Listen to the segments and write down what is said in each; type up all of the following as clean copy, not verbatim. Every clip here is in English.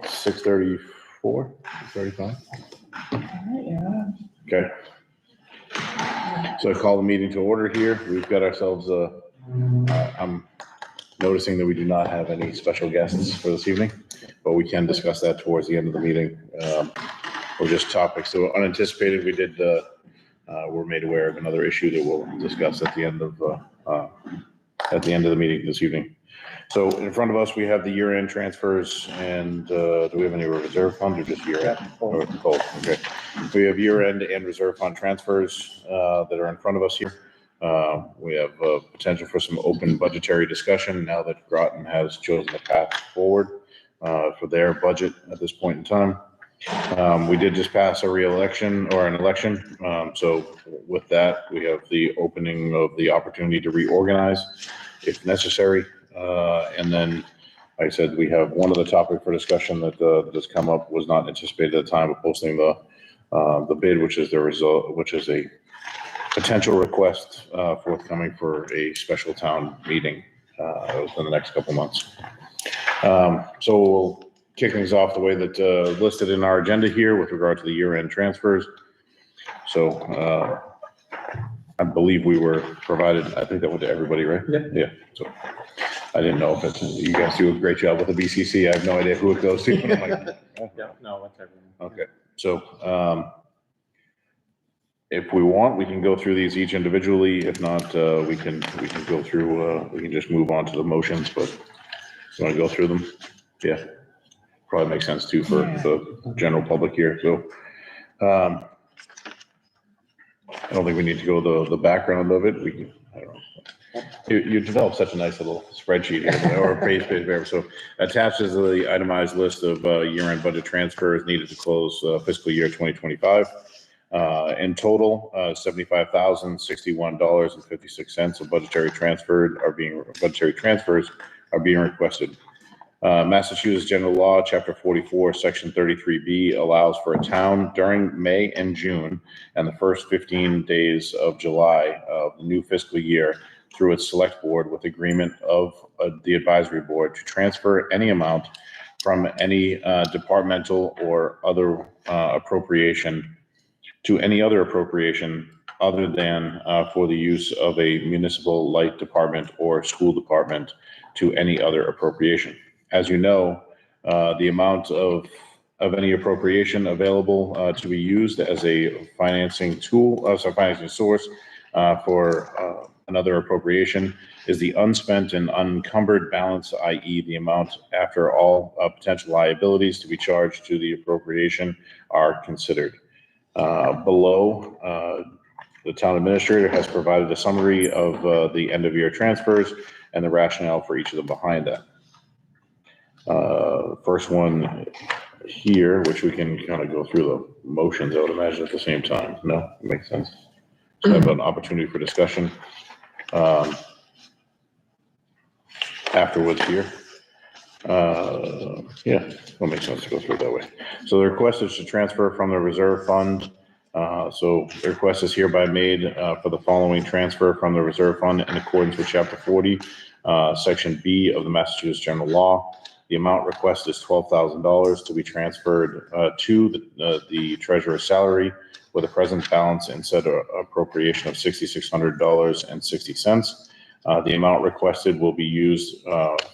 6:34, 6:35. Yeah. Okay. So I call the meeting to order here. We've got ourselves I'm noticing that we do not have any special guests for this evening, but we can discuss that towards the end of the meeting. Or just topics. So unanticipated, we're made aware of another issue that we'll discuss at the end of the meeting this evening. So in front of us, we have the year-end transfers, and do we have any reserve funds or just year-end? Or both? Okay. We have year-end and reserve fund transfers that are in front of us here. We have potential for some open budgetary discussion now that Groton has chosen the path forward for their budget at this point in time. We did just pass a re-election or an election. So with that, we have the opening of the opportunity to reorganize if necessary. And then, like I said, we have one of the topic for discussion that has come up, was not anticipated at the time of posting the bid, which is a potential request forthcoming for a special town meeting within the next couple months. So we'll kick things off the way that listed in our agenda here with regard to the year-end transfers. So I believe we were provided, I think that went to everybody, right? Yeah. So I didn't know if it's, you guys do a great job with the BCC. I have no idea who it goes to. I'm like, oh. Yeah, no, that's everyone. Okay. So if we want, we can go through these each individually. If not, we can go through, we can just move on to the motions, but you want to go through them? Yeah. Probably makes sense too for the general public here. So I don't think we need to go the background of it. We can, I don't know. You developed such a nice little spreadsheet here, or page, so attached is the itemized list of year-end budget transfers needed to close fiscal year 2025. In total, $75,061.56 of budgetary transfers are being requested. Massachusetts General Law, Chapter 44, Section 33B allows for a town during May and June and the first 15 days of July of the new fiscal year through its select board with agreement of the advisory board to transfer any amount from any departmental or other appropriation to any other appropriation other than for the use of a municipal light department or school department to any other appropriation. As you know, the amount of any appropriation available to be used as a financing tool, financing source for another appropriation is the unspent and unencumbered balance, i.e. the amount after all potential liabilities to be charged to the appropriation are considered. Below, the town administrator has provided a summary of the end of year transfers and the rationale for each of them behind that. First one here, which we can kind of go through the motions, I would imagine, at the same time. No, it makes sense. So I have an opportunity for discussion afterwards here. Yeah, that makes sense to go through it that way. So the request is to transfer from the reserve fund. So the request is hereby made for the following transfer from the reserve fund in accordance with Chapter 40, Section B of the Massachusetts General Law. The amount requested is $12,000 to be transferred to the treasurer's salary with a present balance in said appropriation of $6,600.60. The amount requested will be used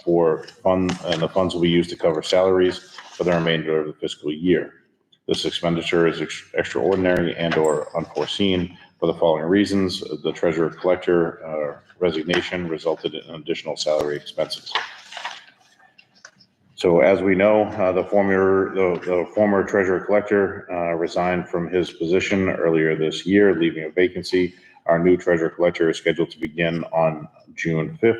for and the funds will be used to cover salaries for the remainder of the fiscal year. This expenditure is extraordinary and or unforeseen for the following reasons. The treasurer collector resignation resulted in additional salary expenses. So as we know, the former treasurer collector resigned from his position earlier this year, leaving a vacancy. Our new treasurer collector is scheduled to begin on June 5.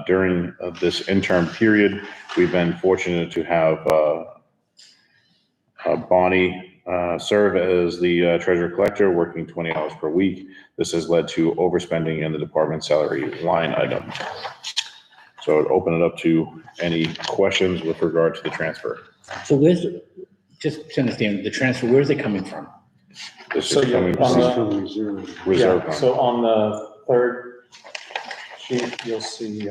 During this interim period, we've been fortunate to have Bonnie serve as the treasurer collector, working 20 hours per week. This has led to overspending in the department salary line item. So I'd open it up to any questions with regard to the transfer. So just to understand, the transfer, where's it coming from? This So is coming from reserve fund. So on the third sheet, you'll see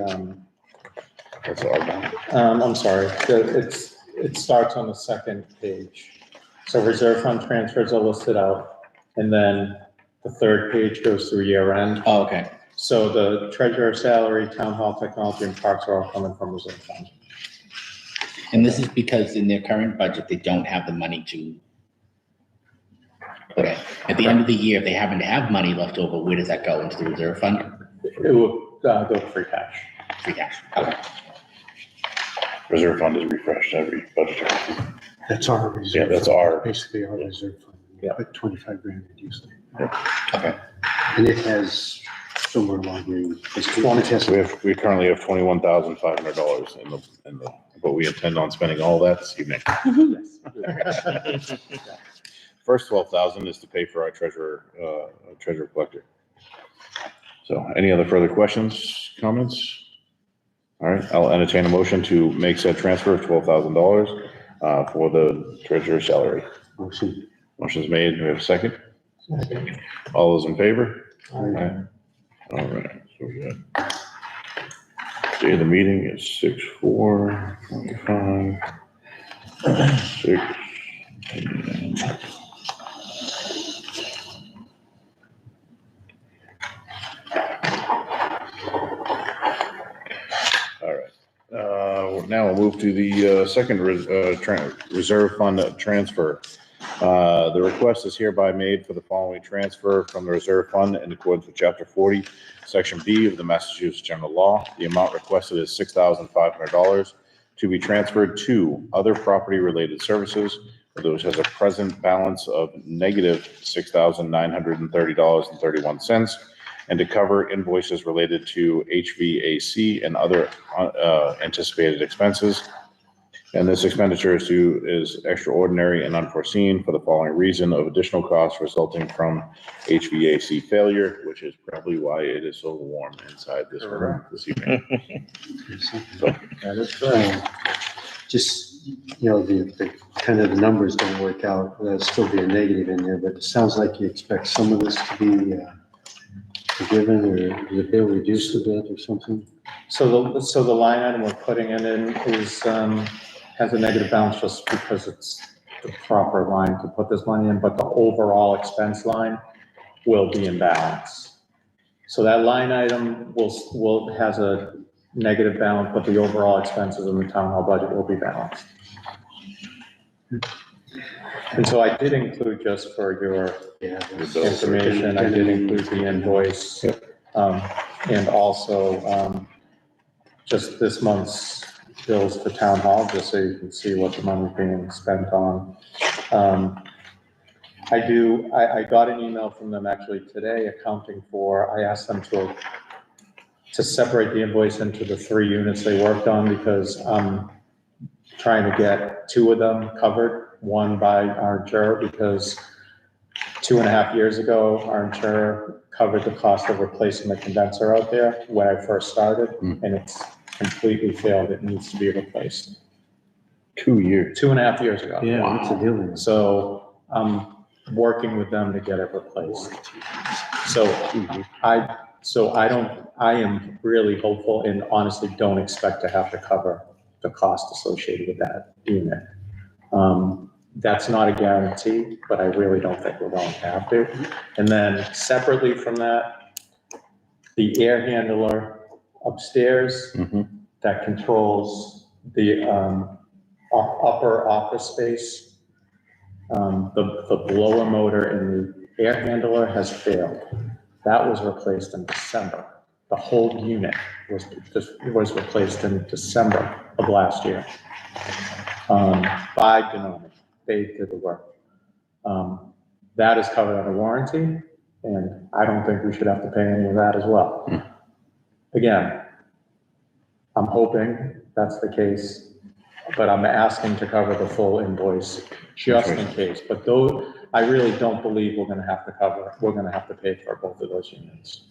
That's our bond. I'm sorry, it starts on the second page. So reserve fund transfers are listed out, and then the third page goes through year end. Oh, okay. So the treasurer salary, town hall technology, and parks are all coming from reserve fund. And this is because in their current budget, they don't have the money to. Okay, at the end of the year, if they happen to have money left over, where does that go? Into the reserve fund? It will go to free cash. Free cash, okay. Reserve fund is refreshed every budgetary season. That's our reserve. Yeah, that's fund. our- Basically our reserve fund. Yeah. Put 25 grand in usually. Okay. And it has somewhere along the. We currently have $21,500 in the, but we intend on spending all that this evening. First 12,000 is to pay for our treasurer collector. So any other further questions, comments? All right, I'll entertain a motion to make said transfer of $12,000 for the treasurer's salary. Motion. Motion's made. Do we have a second? All those in favor? Aye. All right, so we got. Day of the meeting is 6/4/25. 6. All right, now we'll move to the second reserve fund transfer. The request is hereby made for the following transfer from the reserve fund in accordance with chapter 40, section B of the Massachusetts General Law. The amount requested is $6,500 to be transferred to other property related services, which has a present balance of negative $6,930.31, and to cover invoices related to HVAC and other anticipated expenses. And this expenditure is extraordinary and unforeseen for the following reason of additional costs resulting from HVAC failure, which is probably why it is so warm inside this room this evening. That is right. Just, the kind of the numbers don't work out, there'll still be a negative in there, but it sounds like you expect some of this to be forgiven, or the bill reduced a bit or something. So the line item we're putting it in is, has a negative balance just because it's the proper line to put this money in, but the overall expense line will be in balance. So that line item has a negative balance, but the overall expenses in the town hall budget will be balanced. And so I did include, just for your Yeah. information, I did include the invoice. And also, just this month's bills for town hall, just so you can see what the money's being spent on. I got an email from them actually today accounting for, I asked them to separate the invoice into the 3 units they worked on, because I'm trying to get 2 of them covered, one by our insurer, because 2.5 years ago, our insurer covered the cost of replacing the condenser out there when I first started, and it's completely failed. It needs to be replaced. 2 years. 2.5 years ago. Yeah, what's the deal with it? So I'm working with them to get it replaced. So I am really hopeful and honestly don't expect to have to cover the cost associated with that unit. That's not a guarantee, but I really don't think we're going to have to. And then separately from that, the air handler upstairs that controls the upper office space, the blower motor in the air handler has failed. That was replaced in December. The whole unit was replaced in December of last year by Denali. They did the work. That is covered under warranty, and I don't think we should have to pay any of that as well. Again, I'm hoping that's the case, but I'm asking to cover the full invoice just in case. But though, I really don't believe we're gonna have to pay for both of those units.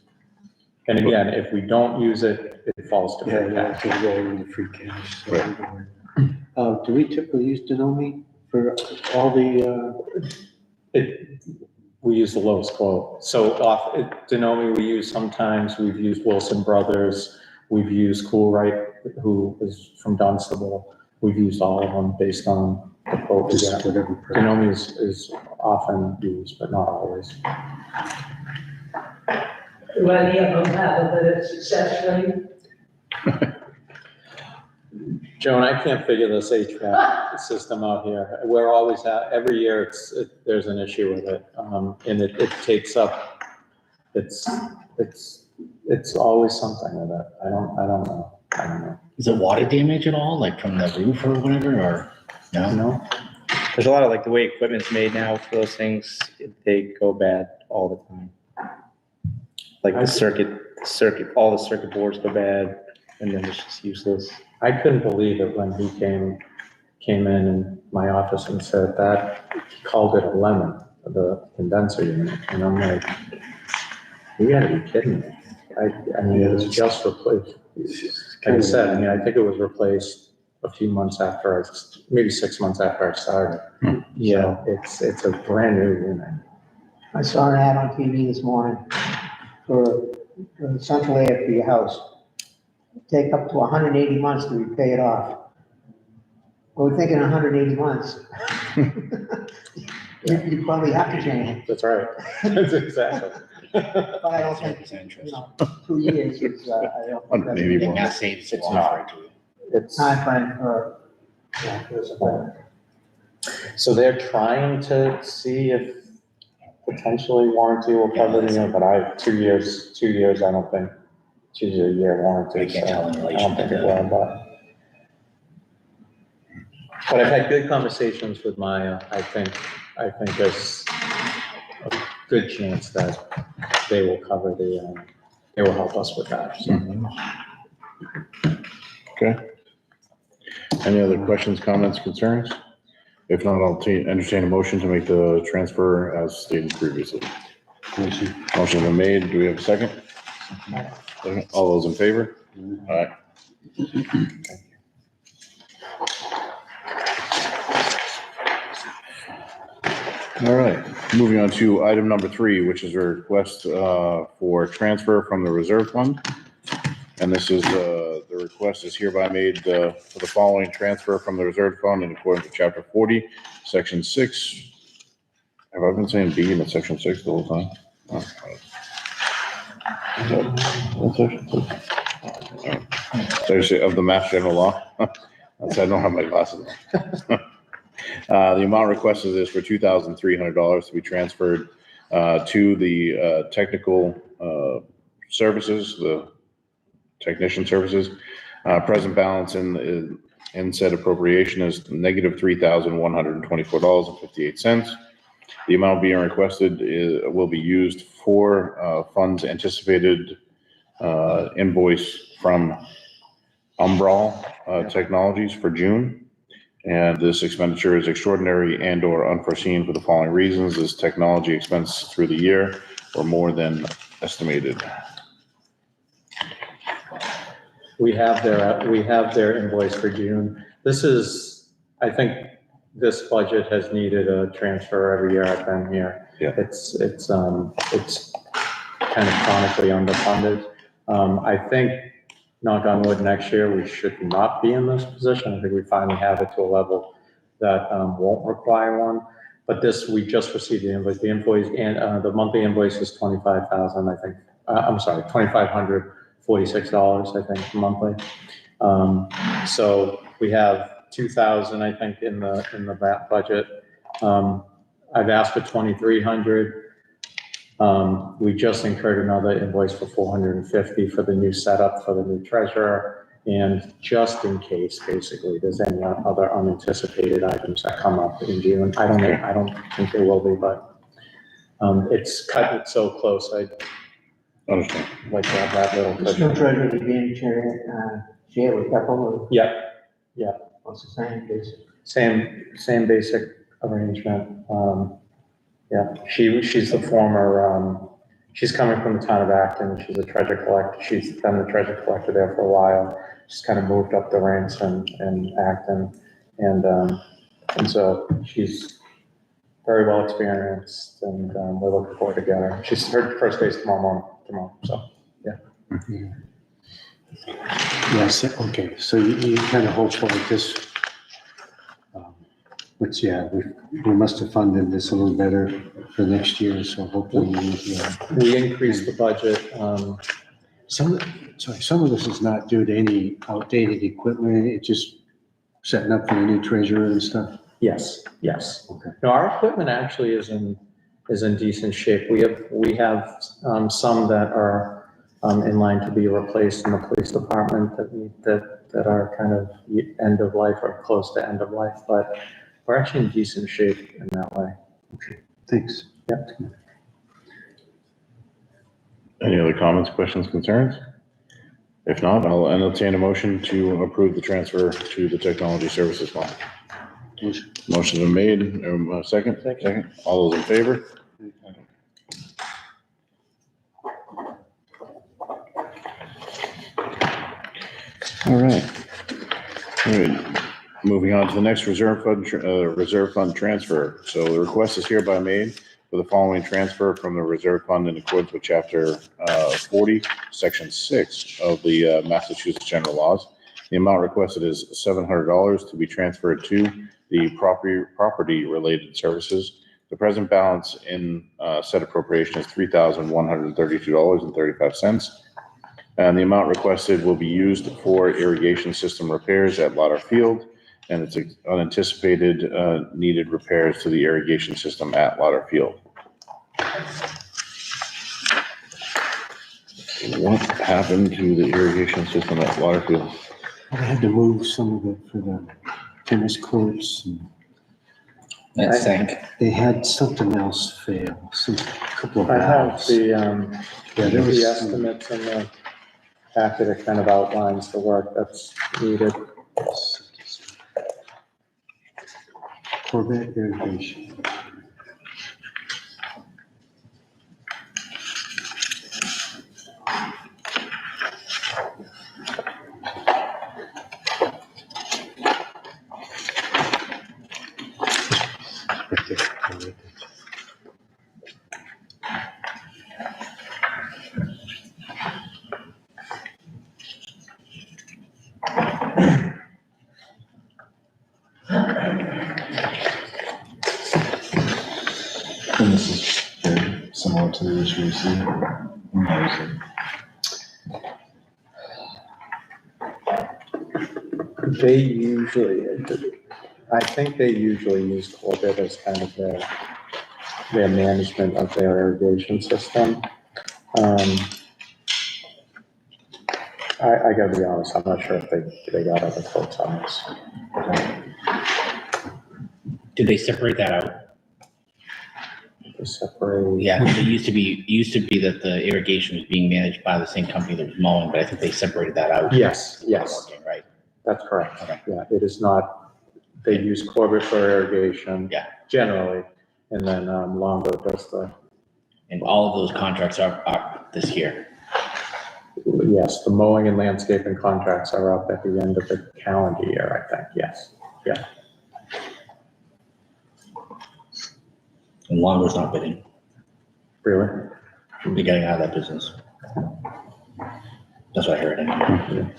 And again, if we don't use it, it falls to Yeah, free that's cash. gonna go into free cash. Do we typically use Denomi for all the, We use the lowest quote. So Denomi we use sometimes, we've used Wilson Brothers, we've used Coolrite who is from Dunstable. We've used all of them based on the quote we Just get. whatever. Genomics is often used, but not always. Do any of them have a better success rate? Joan, I can't figure this HVAC system out here. We're always every year there's an issue with it. And it takes up, it's always something with it. I don't know. Is it water damage at all, like from the roof or whatever, or no? No? There's a lot of like the way equipment's made now for those things, they go bad all the time. Like the circuit, all the circuit boards go bad and then it's just useless. I couldn't believe it when he came in my office and said that, he called it a lemon, the condenser unit. And I'm like, you gotta be kidding me. I mean, it was just replaced. Like I said, I mean, I think it was replaced a few months after maybe 6 months after I started. Yeah. So it's a brand new unit. I saw an ad on TV this morning for central air for your house. Take up to 180 months to repay it off. Well, we're thinking 180 months. You probably have to change it, That's right. That's exactly. but I don't think, 0% interest. you know, 2 years is, I don't think that's 180 I think months. that saves a It's lot not. for you. It's, time frame for, yeah, there's a better. so they're trying to see if potentially warranty will cover the unit, but 2 years, I don't think. It's usually a year warranty. I can't so tell in I relation don't think to it will, but I've had good conversations with Maya. I think there's a good chance that they will cover they will help us with that. So. Okay. Any other questions, comments, concerns? If not, I'll entertain a motion to make the transfer as stated previously. Motion. Motion's been made. Do we have a second? Second. All those in favor? All right. All right, moving on to item number 3, which is a request for transfer from the reserve fund. And this is, the request is hereby made for the following transfer from the reserve fund in accordance with chapter 40, section 6. Have I been saying B in the section 6 the whole time? Oh, what section 6? Section of the Mass General Law. I don't have my glasses on. The amount requested is for $2,300 to be transferred to the technical services, the technician services. Present balance in said appropriation is negative $3,124.58. The amount being requested will be used for funds anticipated invoice from Umbral Technologies for June. And this expenditure is extraordinary and or unforeseen for the following reasons. This technology expense through the year or more than estimated. We have their invoice for June. This is, I think this budget has needed a transfer every year I've been here. Yeah. It's kind of chronically underfunded. I think, knock on wood, next year, we should not be in this position. I think we finally have it to a level that won't require one. But this, we just received the invoice and the monthly invoice is $25,000, I think. I'm sorry, $2,546, I think, monthly. So we have 2,000, I think, in the budget. I've asked for 2,300. We just incurred another invoice for 450 for the new setup for the new treasurer. And just in case, basically, there's any other unanticipated items that come up in June. I don't think there will be, but it's cut it so close. I'd Understand. like to have that little This new cushion. treasurer is being shared with Pepper, Yeah, what's the same, basically? same basic arrangement. Yeah, she's the former, she's coming from the town of Acton. She's a treasure collector. She's been the treasure collector there for a while. She's kind of moved up the ranks in Acton. And so she's very well experienced and we're looking forward to get her. She's her first day tomorrow, so, yeah. Yes, okay, so you kind of hopeful that this, but yeah, we must have funded this a little better for next year, so hopefully, We increased the budget, some of this is not due to any outdated equipment, it's just setting up for the new treasurer and stuff. yes, yes. Okay. No, our equipment actually is in decent shape. We have some that are in line to be replaced in the police department that are kind of end of life or close to end of life, but we're actually in decent shape in that way. Thanks. Yep. Any other comments, questions, concerns? If not, I'll entertain a motion to approve the transfer to the technology services fund. Motion. Motion's been made, second? Second. All those in favor? All right. All right. Moving on to the next reserve fund transfer. So the request is hereby made for the following transfer from the reserve fund in accordance with chapter 40, section 6 of the Massachusetts General Laws. The amount requested is $700 to be transferred to the property related services. The present balance in said appropriation is $3,132.35. And the amount requested will be used for irrigation system repairs at Lauder Field, and it's unanticipated needed repairs to the irrigation system at Lauder Field. What happened to the irrigation system at Lauder Field? I had to move some of it for the tennis courts, and Let's think. they had something else fail, some couple of I have valves. the there was some- estimates in the packet that kind of outlines the work that's needed. Corvette irrigation. And this is very similar to the HVAC. They usually, I think they usually use Corbett as kind of their management of their irrigation system. I gotta be honest, I'm not sure if they got other quotes on this. Did they separate that out? They separate. Yeah, it used to be that the irrigation was being managed by the same company that was mowing, but I think they separated that out. Yes, yes, Okay, right. that's correct. Okay. Yeah, it is not, they use Corbett for irrigation. Yeah. Generally, and then Longo does the, And all of those contracts are up this year. yes, the mowing and landscaping contracts are up at the end of the calendar year, I think, yes. Yeah. And Longo's not bidding. Really? They're getting out of that business. That's what I heard anyway.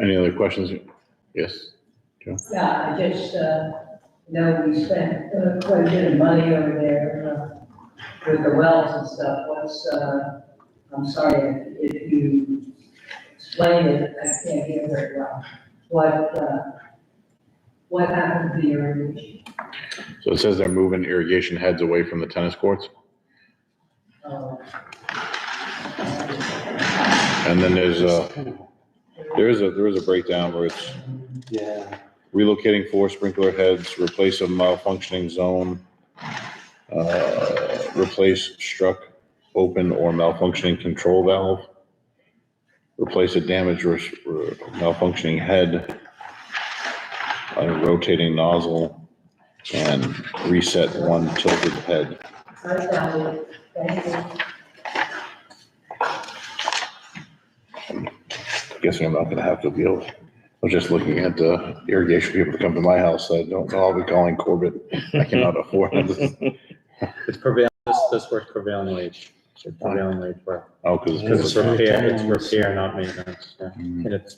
Any other questions? Yes? Yeah, I just, know we spent quite a bit of money over there with the wells and stuff. What's, I'm sorry if you explained it, I can't hear very well. What happened to the irrigation? So it says they're moving irrigation heads away from the tennis courts. And then there is a breakdown where it's Yeah, relocating 4 sprinkler heads, replace a malfunctioning zone, replace struck, open, or malfunctioning control valve, replace a damaged malfunctioning head, a rotating nozzle, and reset one tilted head. I found it, thank you. Guessing I'm not gonna have to deal with. I was just looking at the irrigation people to come to my house. I don't know, I'll be calling Corbett. I cannot afford it. It's prevailing, this works prevailing wage. Prevailing wage work. Oh, because Because it's Yeah. repair, not maintenance, yeah. Mm, And it's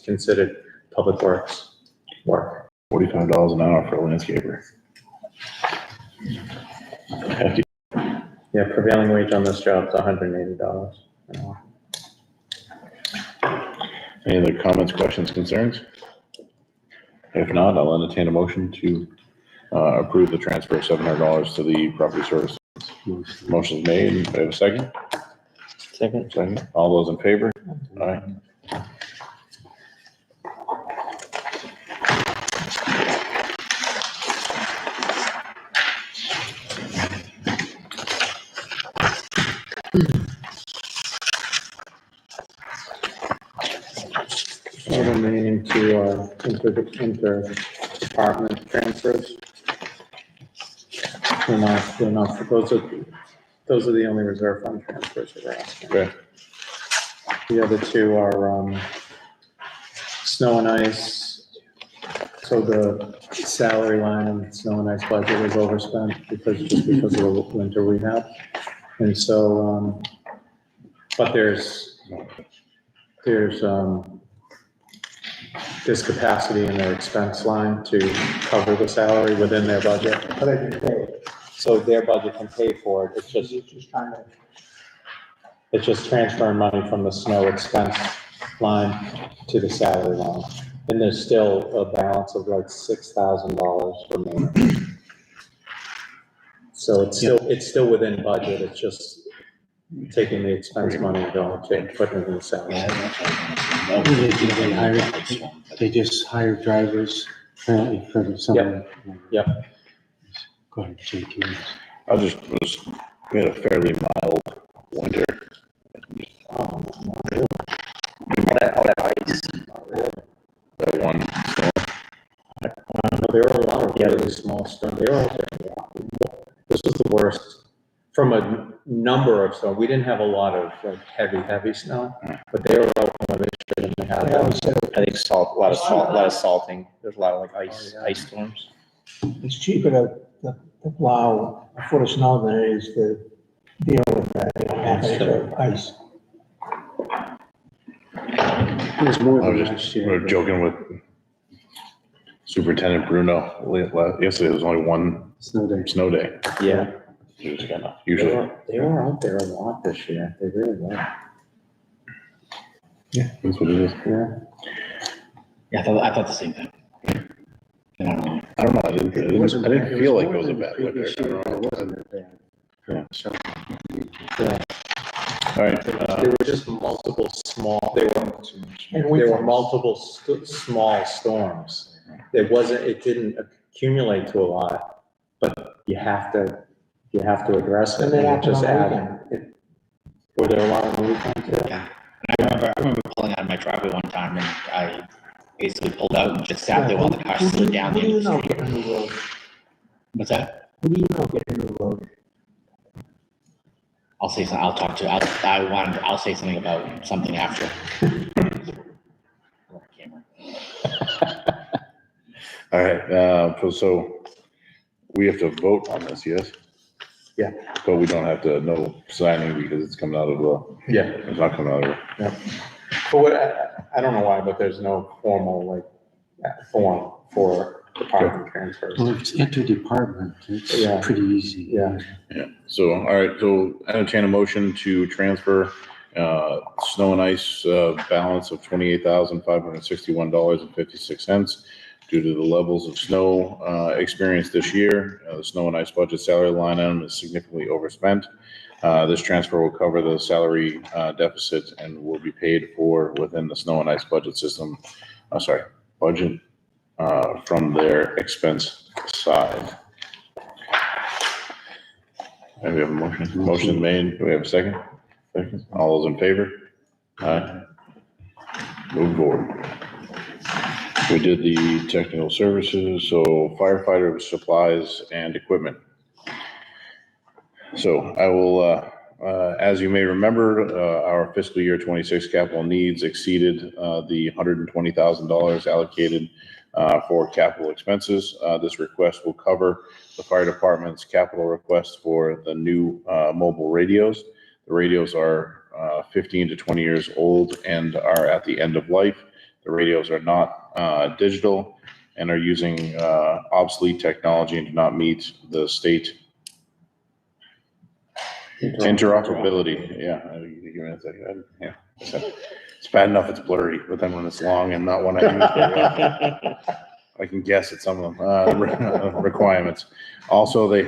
considered public works work. $45 an hour for a landscaper. Hefty. Yeah, prevailing wage on this job is $180 an hour. Any other comments, questions, concerns? If not, I'll entertain a motion to approve the transfer of $700 to the property service. Motion's made. Do I have a second? Second. Second. All those in favor? Aye. We're remaining to inter-department transfers. Those are the only reserve fund transfers that we're asking. Okay. The other two are, snow and ice. So the salary line in snow and ice budget was overspent because of the winter rehab. And so, but there's capacity in their expense line to cover the salary within their budget. But I can pay, So their budget can pay for it. It's just trying to, It's just transferring money from the snow expense line to the salary line. And there's still a balance of like $6,000 remaining. So it's still within budget, it's just taking the expense money and going to putting it in the salary. They just hire drivers apparently for the summer. Yep. Go ahead, Jake. We had a fairly mild winter. All that ice. That one, There were a lot of really small storms, they were out there. This was the worst, from a number of snow, we didn't have a lot of like heavy snow, but they were out when they shouldn't have yeah, had. I think a lot of salting. There's a lot of like ice storms. it's cheaper to plow a foot of snow than it is to deal with that, half acre of ice. It was more I than was last just, year. we were joking with Superintendent Bruno. Yesterday, there was only one Snow day. snow day. Yeah. Usually, They were out there a lot this year, they really were. that's what it is. Yeah. Yeah, I thought the same thing. I don't know. I don't know, I didn't feel like it was a bad more winter. than the previous year. I don't know. It wasn't that bad. Yeah. So, All right, There were just multiple small, there were multiple small storms. It didn't accumulate to a lot, but you have to address it. And then and after just the add it. Were there a lot of movement too? Yeah. I remember pulling out of my driveway one time and I basically pulled out and just sat there while the car slid down Who the do you end know of the get street. a new road? What's that? Who do you know get a new road? I'll say something, I'll say something about something after. all right, so we have to vote on this, yes? Yeah. But we don't have to, no signing because it's coming out of the, Yeah. it's not coming out of But what, I don't know why, but there's no formal form for department transfers. well, if it's interdepartment, it's Yeah. pretty easy. Yeah. Yeah, so, all right, so entertain a motion to transfer, snow and ice, balance of $28,561.56 due to the levels of snow, experienced this year. The snow and ice budget salary line item is significantly overspent. This transfer will cover the salary, deficit and will be paid for within the snow and ice budget system, budget, from their expense side. And we have a motion made, do we have a second? Second. All those in favor? Aye. Move forward. We did the technical services, so firefighter supplies and equipment. So I will, as you may remember, our fiscal year 26 capital needs exceeded the $120,000 allocated for capital expenses. This request will cover the fire department's capital request for the new mobile radios. The radios are 15 to 20 years old and are at the end of life. The radios are not digital and are using obsolete technology and do not meet the state interoperability. Yeah, give me a second. Yeah, it's bad enough it's blurry, but then when it's long and not one I use very often, I can guess at some of them requirements. Also, they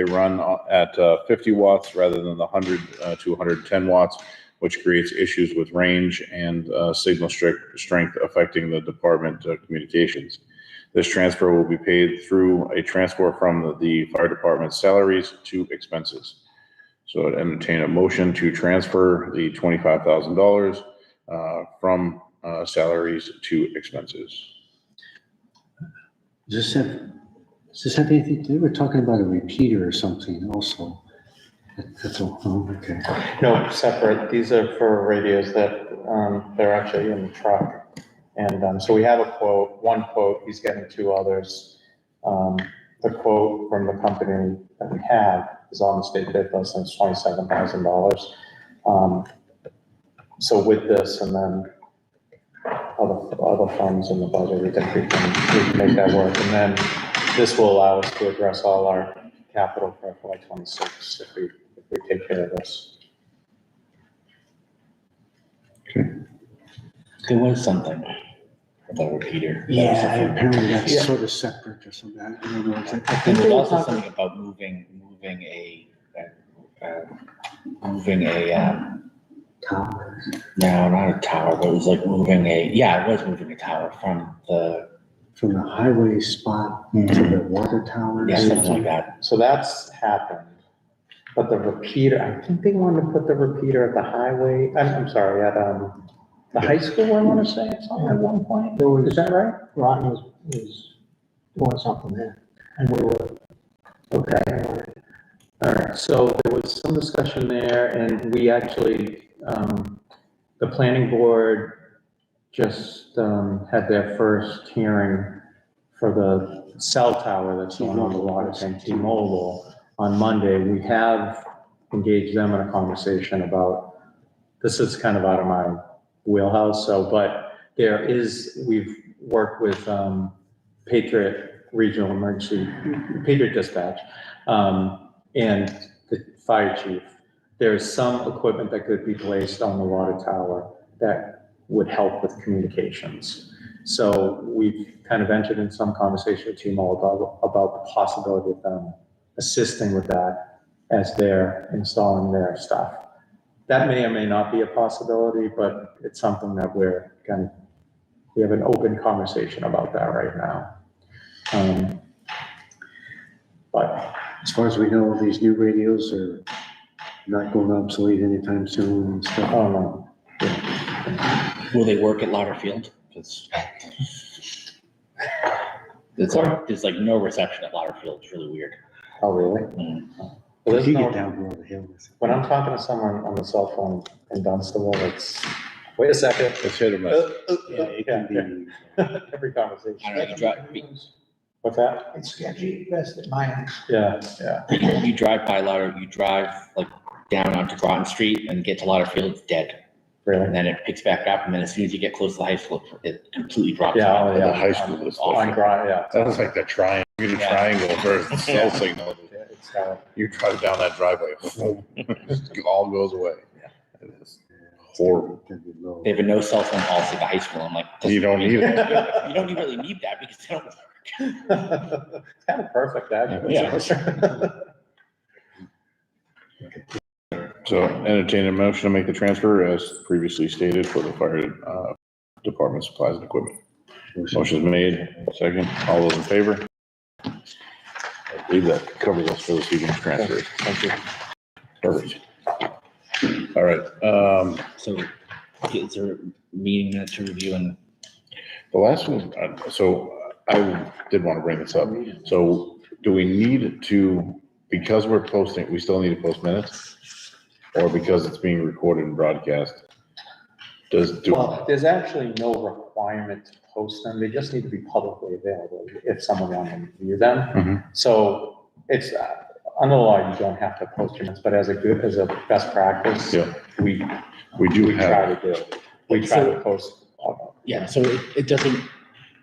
run at 50 watts rather than the 100 to 110 watts, which creates issues with range and signal strength affecting the department communications. This transfer will be paid through a transfer from the fire department's salaries to expenses. So I'd entertain a motion to transfer the $25,000 from salaries to expenses. Does this have anything to do? We're talking about a repeater or something also. That's all, oh, okay. No, separate. These are for radios that, they're actually in the truck. And, so we have a quote, one quote, he's getting two others. The quote from the company that we have is on the state bid list, and it's $27,000. So with this and then other funds in the budget, we think we can make that work. And then this will allow us to address all our capital for FY '26 if we take care of this. There was something about repeater. Yeah, apparently that's Yeah. sort of separate or something. I don't know. It's like- And there's also something about moving a, Towers. no, not a tower, but it was like moving it was moving a tower from the, From the highway spot to the water tower. yeah, something like that. So that's happened. But the repeater, I think they wanted to put the repeater at the highway, I'm sorry, at, the high school, I want to say, something at one point. There was, Is that right? Groton was doing something there, and we were, Okay. All right, so there was some discussion there, and we actually, the planning board just had their first hearing for the cell tower that's going on the water tank, T-Mobile, on Monday. We have engaged them in a conversation about, this is kind of out of my wheelhouse, so, but we've worked with Patriot Regional Emergency, Patriot Dispatch, and the fire chief. There's some equipment that could be placed on the water tower that would help with communications. So we've kind of entered in some conversation with T-Mobile about the possibility of them assisting with that as they're installing their stuff. That may or may not be a possibility, but it's something that we have an open conversation about that right now. But As far as we know, these new radios are not going obsolete anytime soon and I stuff. don't know. Will they work at Lauder Field? 'Cause there's like no reception at Lauder Field. It's really weird. Oh, really? Mm. Well, there's You no- get down below the hill. When I'm talking to someone on the cell phone in Dunstable, it's, wait a second. It's hit or miss. Yeah, it can be. Every I don't conversation. know, What's that? it's sketchy, best at my end. Yeah. you drive by Lauder, you drive like down onto Groton Street and get to Lauder Field, it's dead. And Really? then it picks back up, and then as soon as you get close to the high school, it completely drops Yeah, off. oh, yeah. The high school is On awful. grind, yeah. That was like the triangle, Yeah. triangle for cell signal. Yeah, it's, You drive down that driveway, it all goes away. It is horrible. Can be low. They have a no cell phone policy at the high school. I'm like, You don't need it. you don't really need that because they don't work. It's kind of perfect, actually. Yeah. So entertain a motion to make the transfer as previously stated for the fire department supplies and equipment. Motion's made, second, all those in favor? I believe that covers us for this evening's transfers. Thank you. Perfect. All right, So is there a meeting minutes to review and the last one, so I did want to bring this up. So do we need to, because we're posting, we still need to post minutes? Or because it's being recorded and broadcast? Well, there's actually no requirement to post them. They just need to be publicly available if someone wanted to view them. Mhm. So it's, under the law, you don't have to post your minutes, but as a best practice, Yeah. we do try have, to do. We try to post. Yeah, so it doesn't,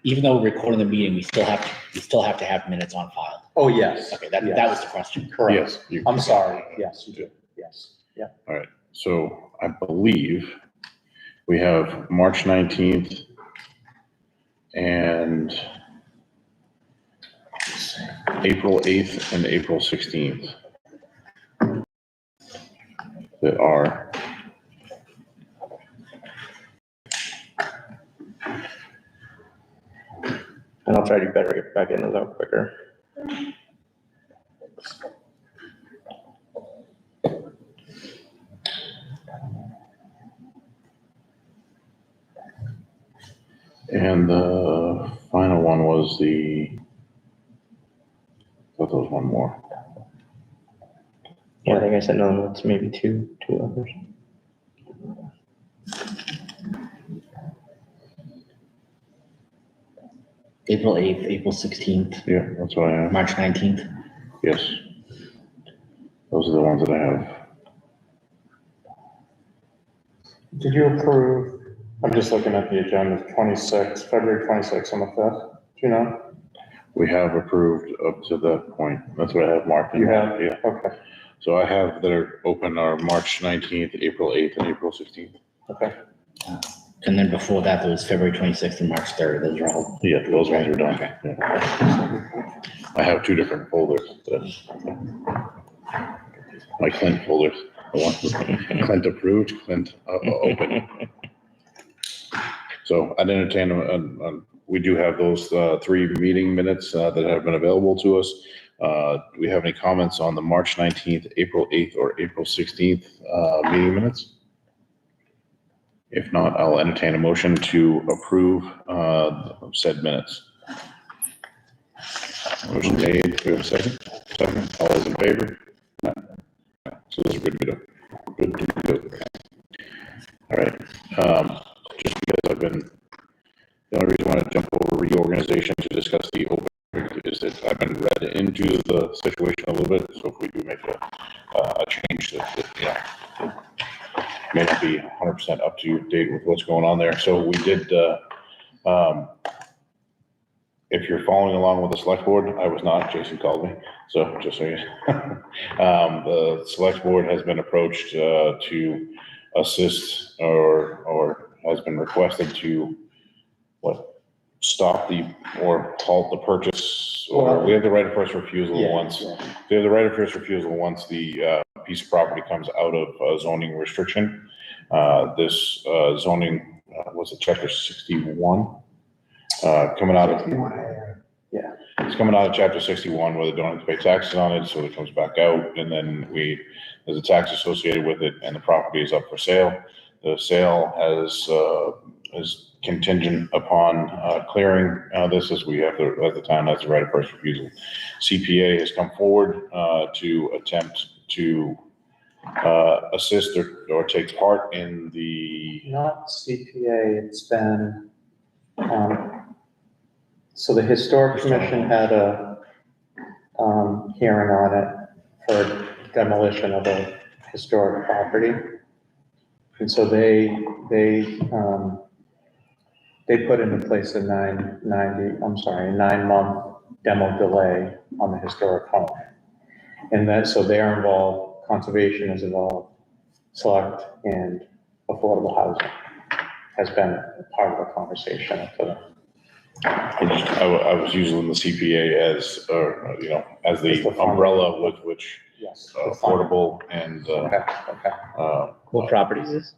even though we're recording the meeting, we still have to have minutes on file. Oh, yes. Okay, that yes. was the question. Correct. yes. you- I'm sorry. Yes, you do. Yes. Yeah. So I believe we have March 19th and April 8th and April 16th that are, And I'll try to do better, get back in those out quicker. and the final one was I thought there was one more. Yeah, I think I sent another one, it's maybe two others. April 8th, April 16th, Yeah, that's what I have. March 19th. Yes. Those are the ones that I have. Did you approve, I'm just looking at the agenda, February 26th on the 5th, do you know? We have approved up to that point. That's what I have marked. in You there. have? Yeah. Okay, So I have that are open are March 19th, April 8th, and April 16th. okay. And then before that, there was February 26th and March 3rd. Those are all. Yeah, those ones are done. Okay. Yeah. I have two different folders. My Clint folders. The one with Clint approved, Clint open. So I'd entertain, we do have those 3 meeting minutes that have been available to us. Do we have any comments on the March 19th, April 8th, or April 16th meeting minutes? If not, I'll entertain a motion to approve said minutes. Motion made, do we have a second? Second, all those in favor? So those are good to go. Good to go. All right, just because the only reason I want to jump over reorganization to discuss the open is that I've been read into the situation a little bit, so if we do make a change that may not be 100% up to date with what's going on there. So we did, if you're following along with the select board, I was not, Jason called me, so just so you the select board has been approached to assist or has been requested to stop or halt the purchase, or we have the right of first refusal once. We have the right of first refusal once the piece of property comes out of zoning restriction. This zoning, was it chapter 61? Coming out of, it's coming out of chapter 61 where they don't have to pay taxes on it, so it comes back out, and then there's a tax associated with it, and the property is up for sale. The sale is contingent upon clearing this, as we have at the time, that's the right of first refusal. CPA has come forward to attempt to assist or take part in the, Not CPA, it's been, so the Historic Commission had a hearing on it for demolition of a historic property. And so they put into place a 9-month demo delay on the historic home. And so they're involved, conservation is involved, select and affordable housing has been part of the conversation up to them. I was using the CPA as, as As the the fund. umbrella with which Yes. affordable and, Okay, okay. What property is this?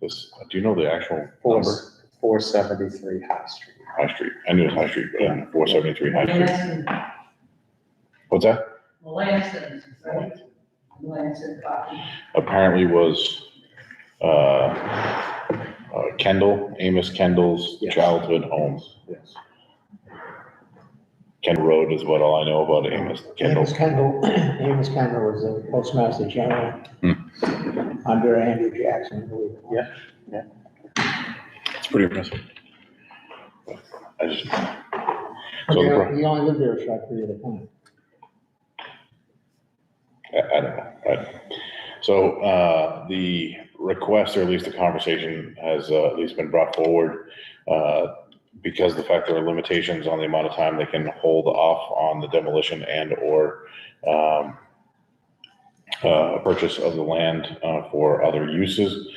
this, do you know the actual number? 473 High Street. High Street, I knew it was High Street, but 473 High Street. Melanson, What's that? Melanson, right? Melanson property. Apparently was, Amos Kendall's Yes. childhood home. Yes. Kendall Road is what all I know about Amos Kendall. Amos Kendall was the postmaster general under Andrew Jackson, I believe. Yeah. It's pretty impressive. I just, so the, He only lived there a short period of time. Right. So, the request, or at least the conversation has, at least been brought forward, because of the fact there are limitations on the amount of time they can hold off on the demolition and or, purchase of the land, for other uses.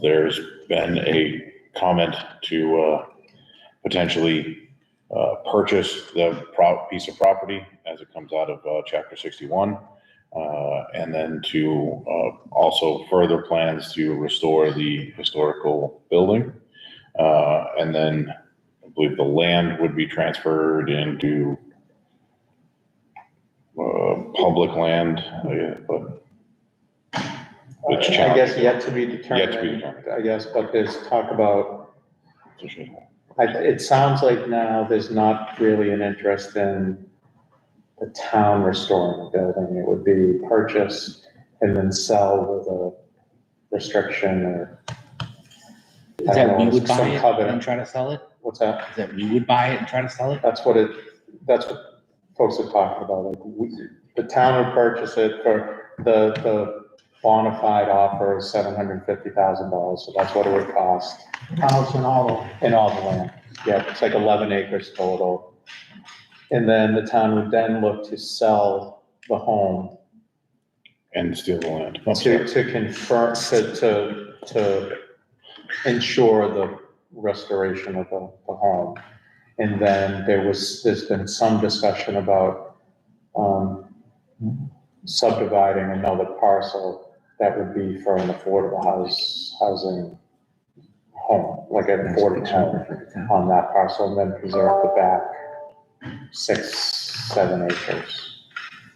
There's been a comment to, potentially, purchase the piece of property as it comes out of, chapter 61. And then to, also further plans to restore the historical building. And then I believe the land would be transferred into, public land, but it's I challenging. guess yet to be determined. Yet to be determined. I guess, but there's talk about, it sounds like now there's not really an interest in the town restoring the building. It would be purchase and then sell with a restriction or. Is that we would some buy it covenant. and try to sell it? What's that? Is that we would buy it and try to sell it? That's what folks are talking about, like, the town would purchase it for the bona fide offer is $750,000, so that's what it would cost. House and all of And all the land, yeah, it's like 11 acres total. And then the town would then look to sell the home And steal the land. to confirm, to ensure the restoration of the home. And then there's been some discussion about, subdividing another parcel that would be for an affordable housing home, like an affordable home on that parcel, and then preserve the back 6-7 acres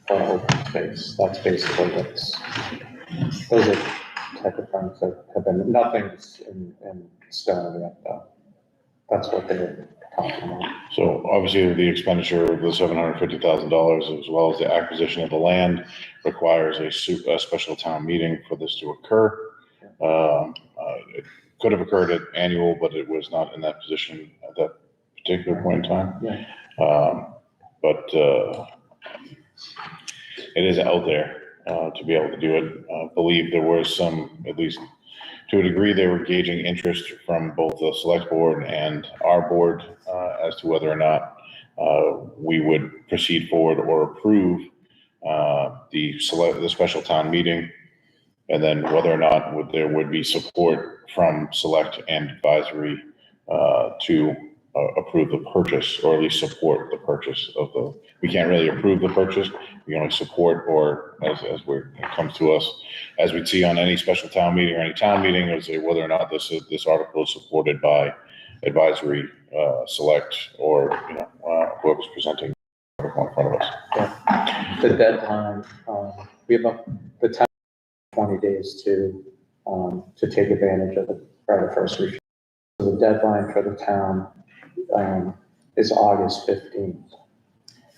for open space. That's basically those are type of things that have been, nothing's in stone yet, though. That's what they're talking about. So obviously the expenditure of the $750,000 as well as the acquisition of the land requires a special town meeting for this to occur. It could have occurred at annual, but it was not in that position at that particular point in time. Yeah. But it is out there to be able to do it. I believe there was some, at least to a degree, they were gauging interest from both the select board and our board as to whether or not we would proceed forward or approve the special town meeting, and then whether or not there would be support from select and advisory to approve the purchase, or at least support the purchase of we can't really approve the purchase, we can only support, or as it comes to us, as we'd see on any special town meeting or any town meeting, is whether or not this article is supported by advisory, select, or, whoever's presenting in front of us. The deadline, we have the town 20 days to take advantage of the right of first refusal. So the deadline for the town is August 15th.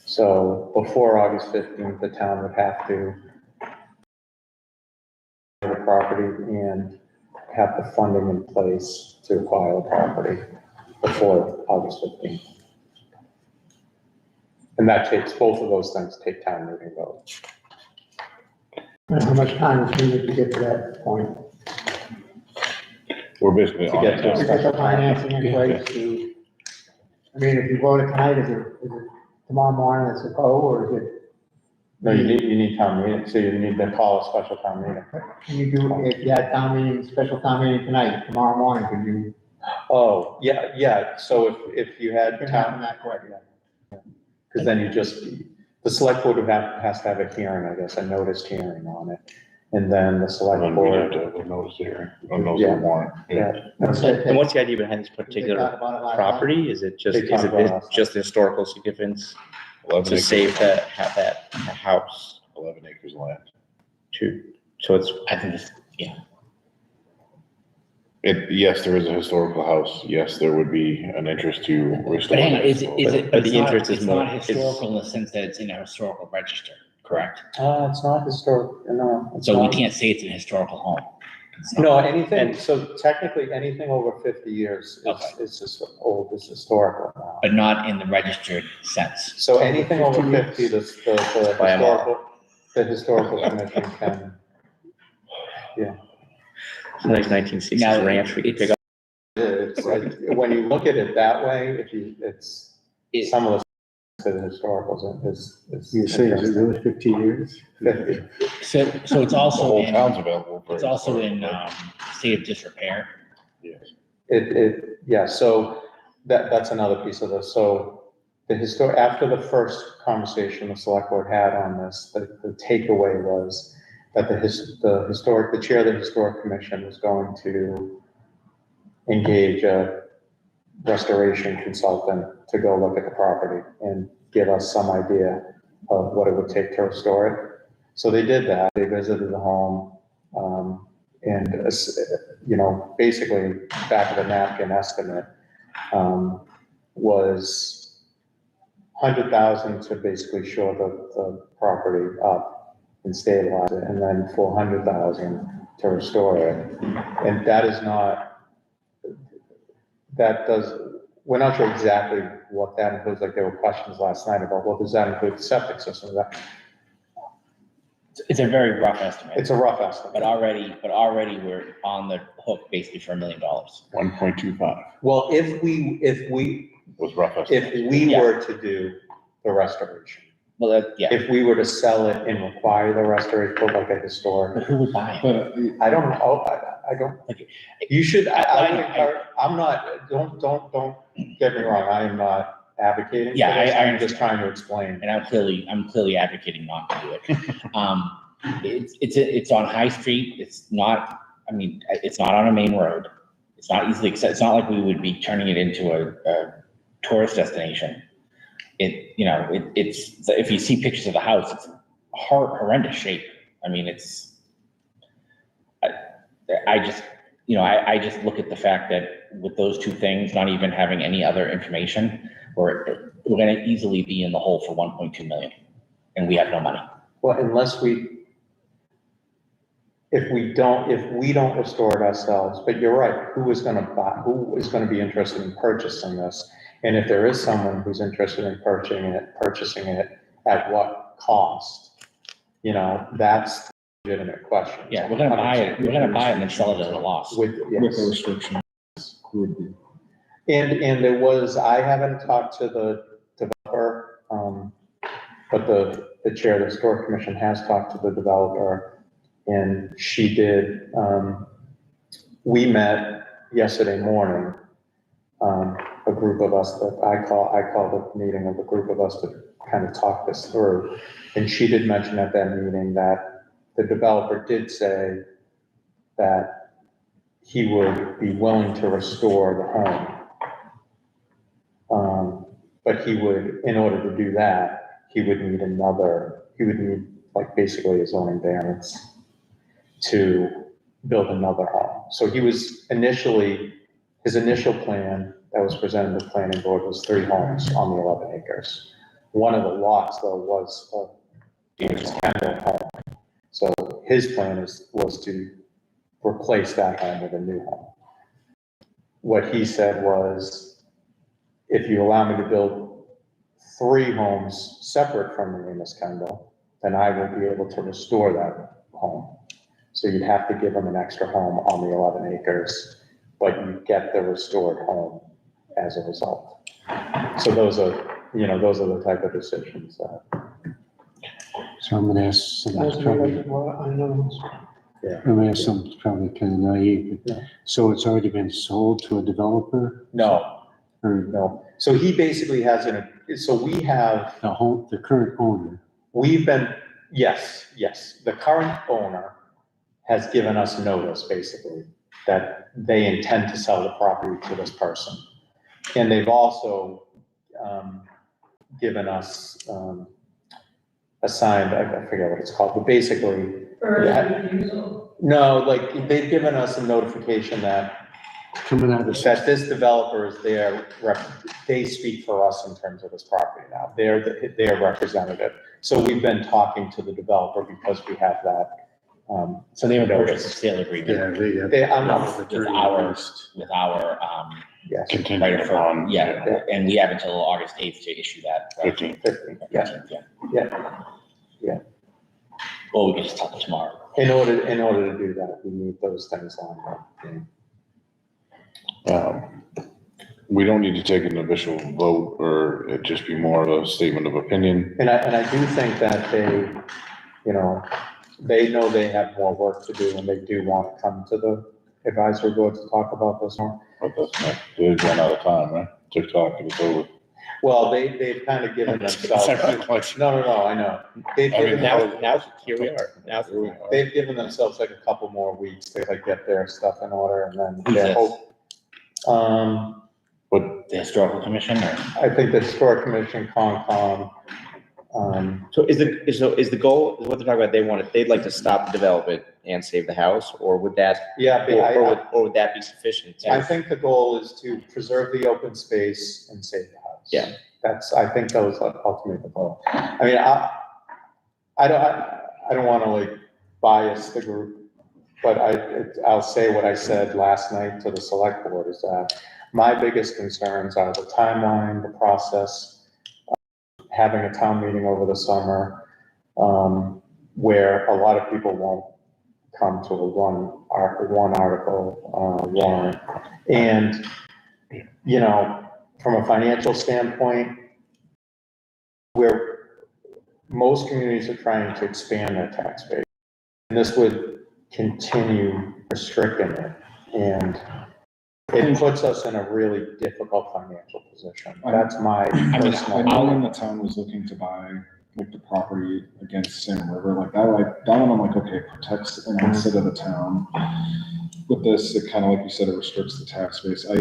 So before August 15th, the town would have to the property and have the funding in place to acquire the property before August 15th. And that takes, both of those things take town meeting vote. it. How much time is needed to get to that point? We're basically To on get to it. To get the financing in place to, I mean, if you vote it tonight, is it tomorrow morning it's a go, or is it, No, you need town meeting, so you need to call a special town meeting. can you do, if you had town meeting, special town meeting tonight, tomorrow morning, could you? Oh, yeah, so if you had Can town, happen that quick? because then the select board has to have a hearing, I guess, a noticed hearing on it. And then the select And we have board, to have a notice here, a notice of warrant. yeah. And what's the idea behind this Did they particular talk about it last night? property? Is it They talked about it last night. just historical significance 11 to acres- save have that house 11 acres of land. so it's, I think it's, Yes, there is a historical house. Yes, there would be an interest to restore. but hang on, that. is it? But it's the not- interest is it's more- not historical in the sense that it's in a historical register, correct? It's not historic, no. it's So we not. can't say it's an historical home. It's not. No, anything, so technically, anything over 50 years Okay. is just old, is historical now. But not in the registered sense. So anything over 50, the By a mile. historical, the historical commission can, It's a nice 1960s Now, ranch we could pick up. it's, when you look at it that way, it's, It- some of the historicals is. You say, is it interesting. really 50 years? 50. So it's The also whole in, town's available. for it's also in, historical. state of disrepair. Yes. Yeah, so that's another piece of this. So after the first conversation the select board had on this, the takeaway was that the chair of the historic commission was going to engage a restoration consultant to go look at the property and give us some idea of what it would take to restore it. So they did that. They visited the home, and, basically back of the napkin estimate, was 100,000 to basically shore the property up and stabilize it, and then 400,000 to restore it. And that is not, we're not sure exactly what that includes. Like, there were questions last night about, well, does that include the septic system? It's a very rough estimate, It's a rough estimate. but already we're on the hook basically for $1 million. 1.25 Well, if we was rough estimate. If we Yeah. were to do the restoration, Well, yeah, if we were to sell it and require the restoration, for like a but historic, who would buy it? But I don't know, I don't, Okay. you should, I would I- encourage, I'm not, don't get me wrong, I am not advocating for Yeah, this, I I'm just trying to explain. And I'm clearly advocating not to do it. It's on High Street. It's not, I mean, it's not on a main road. It's not easily accessible. It's not like we would be turning it into a tourist destination. It's, if you see pictures of the house, it's horrendous shape. I mean, I just look at the fact that with those two things, not even having any other information, we're gonna easily be in the hole for 1.2 million, and we have no money. Well, if we don't restore it ourselves, but you're right, who is gonna be interested in purchasing this? And if there is someone who's interested in purchasing it, at what cost? That's a legitimate question. Yeah, we're gonna buy it and then sell it at a loss. With, with the yes. restrictions, would be. And there was, I haven't talked to the developer, but the chair of the historic commission has talked to the developer, and she did, we met yesterday morning, a group of us that I called a meeting of a group of us to kind of talk this through. And she did mention at that meeting that the developer did say that he would be willing to restore the home. But he would, in order to do that, he would need like basically a zoning variance to build another home. So his initial plan that was presented to the planning board was 3 homes on the 11 acres. One of the lots though was a Kendall home. So his plan was to replace that home with a new home. What he said was, if you allow me to build 3 homes separate from the Amos Kendall, then I will be able to restore that home. So you'd have to give him an extra home on the 11 acres, but you get the restored home as a result. So those are the type of decisions that. So I'm gonna ask some, Those are probably, the unknowns. I'm gonna ask some probably kind of naive, but, Yeah. so it's already been sold to a developer? No, Or no. So he basically has we have, the current owner? yes, the current owner has given us notice, basically, that they intend to sell the property to this person. And they've also given us assigned, I forget what it's called, but basically, First refusal. no, like, they've given us a notification that Coming out of this developer is there, they speak for us in terms of this property now. They're representative. So we've been talking to the developer because we have that. So they would purchase a sale agreement I'm not, with our, yes, Contingent right for, upon. yeah, and we have until August 8th to issue that. 15. 15, yeah, 15th, yeah. yeah. Well, we can just talk tomorrow. In order to do that, we need those things lined up. We don't need to take an official vote, or it just be more of a statement of opinion. And I do think that you know, they know they have more work to do and they do want to come to the advisory board to talk about this more. But that's not, they've run out of time, right? TikTok, it's over. Well, they've kind of given themselves, no, I know. They've I mean, given, Now, here we are. Now, they've given themselves like a couple more weeks to like get their stuff in order and then Who's their this? hope. The historical commission or? I think the historic commission, Concom, so is the goal, is what they're talking about, they'd like to stop the development and save the house, or would that, yeah, or would that be sufficient? I think the goal is to preserve the open space and save the house. Yeah. I think those are ultimately the goal. I mean, I don't want to like bias the group, but I'll say what I said last night to the select board is that my biggest concerns are the timeline, the process, having a town meeting over the summer, where a lot of people won't come to a one article warrant. And, you know, from a financial standpoint, where most communities are trying to expand their tax base, and this would continue restricting it. And it puts us in a really difficult financial position. That's my I personal. know when the town was looking to buy like the property against Salmon River, like that one, I'm like, okay, it protects an asset of the town. With this, it kind of, like you said, it restricts the tax base. I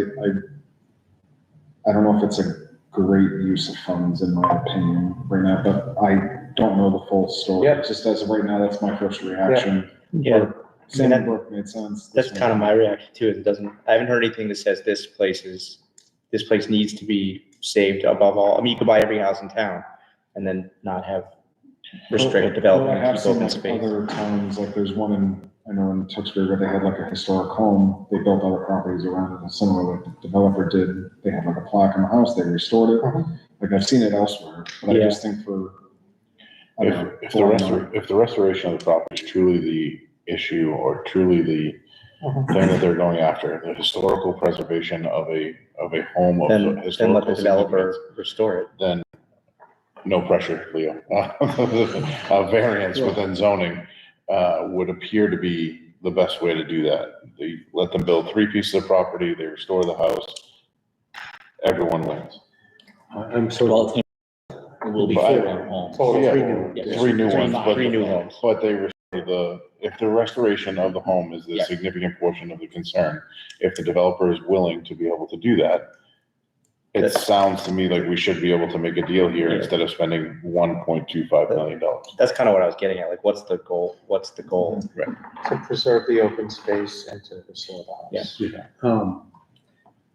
don't know if it's a great use of funds in my opinion right now, but I don't know the full story. Yep. Just as of right now, that's my first reaction. Yeah. Salmon Brook made sense. That's kind of my reaction too, I haven't heard anything that says this place needs to be saved above all. I mean, you could buy every house in town and then not have restricted development Well, I have and keep seen open like space. other towns, like there's one I know in Tewksbury where they had like a historic home, they built other properties around it, similar like the developer did, they had like a plaque in the house, they restored it. Like I've seen it elsewhere, but I Yeah. just think I don't know, If the restoration of the property is truly the issue or truly the thing that they're going after, the historical preservation of a home of Then let historical the developer significance, restore it. then no pressure, Leo. A variance within zoning would appear to be the best way to do that. They let them build 3 pieces of property, they restore the house, everyone wins. I'm so, Well, it will be But- 4 homes. Total. Yeah, 3 new ones. Yeah. 3 new Three- ones, but. Three new homes. But they restore if the restoration of the home is the Yeah. significant portion of the concern, if the developer is willing to be able to do that, it That's- sounds to me like we should be able to make a deal here Yeah. instead of spending $1.25 million. That's kind of what I was getting at, like, what's the goal? To preserve the open space and to restore the house.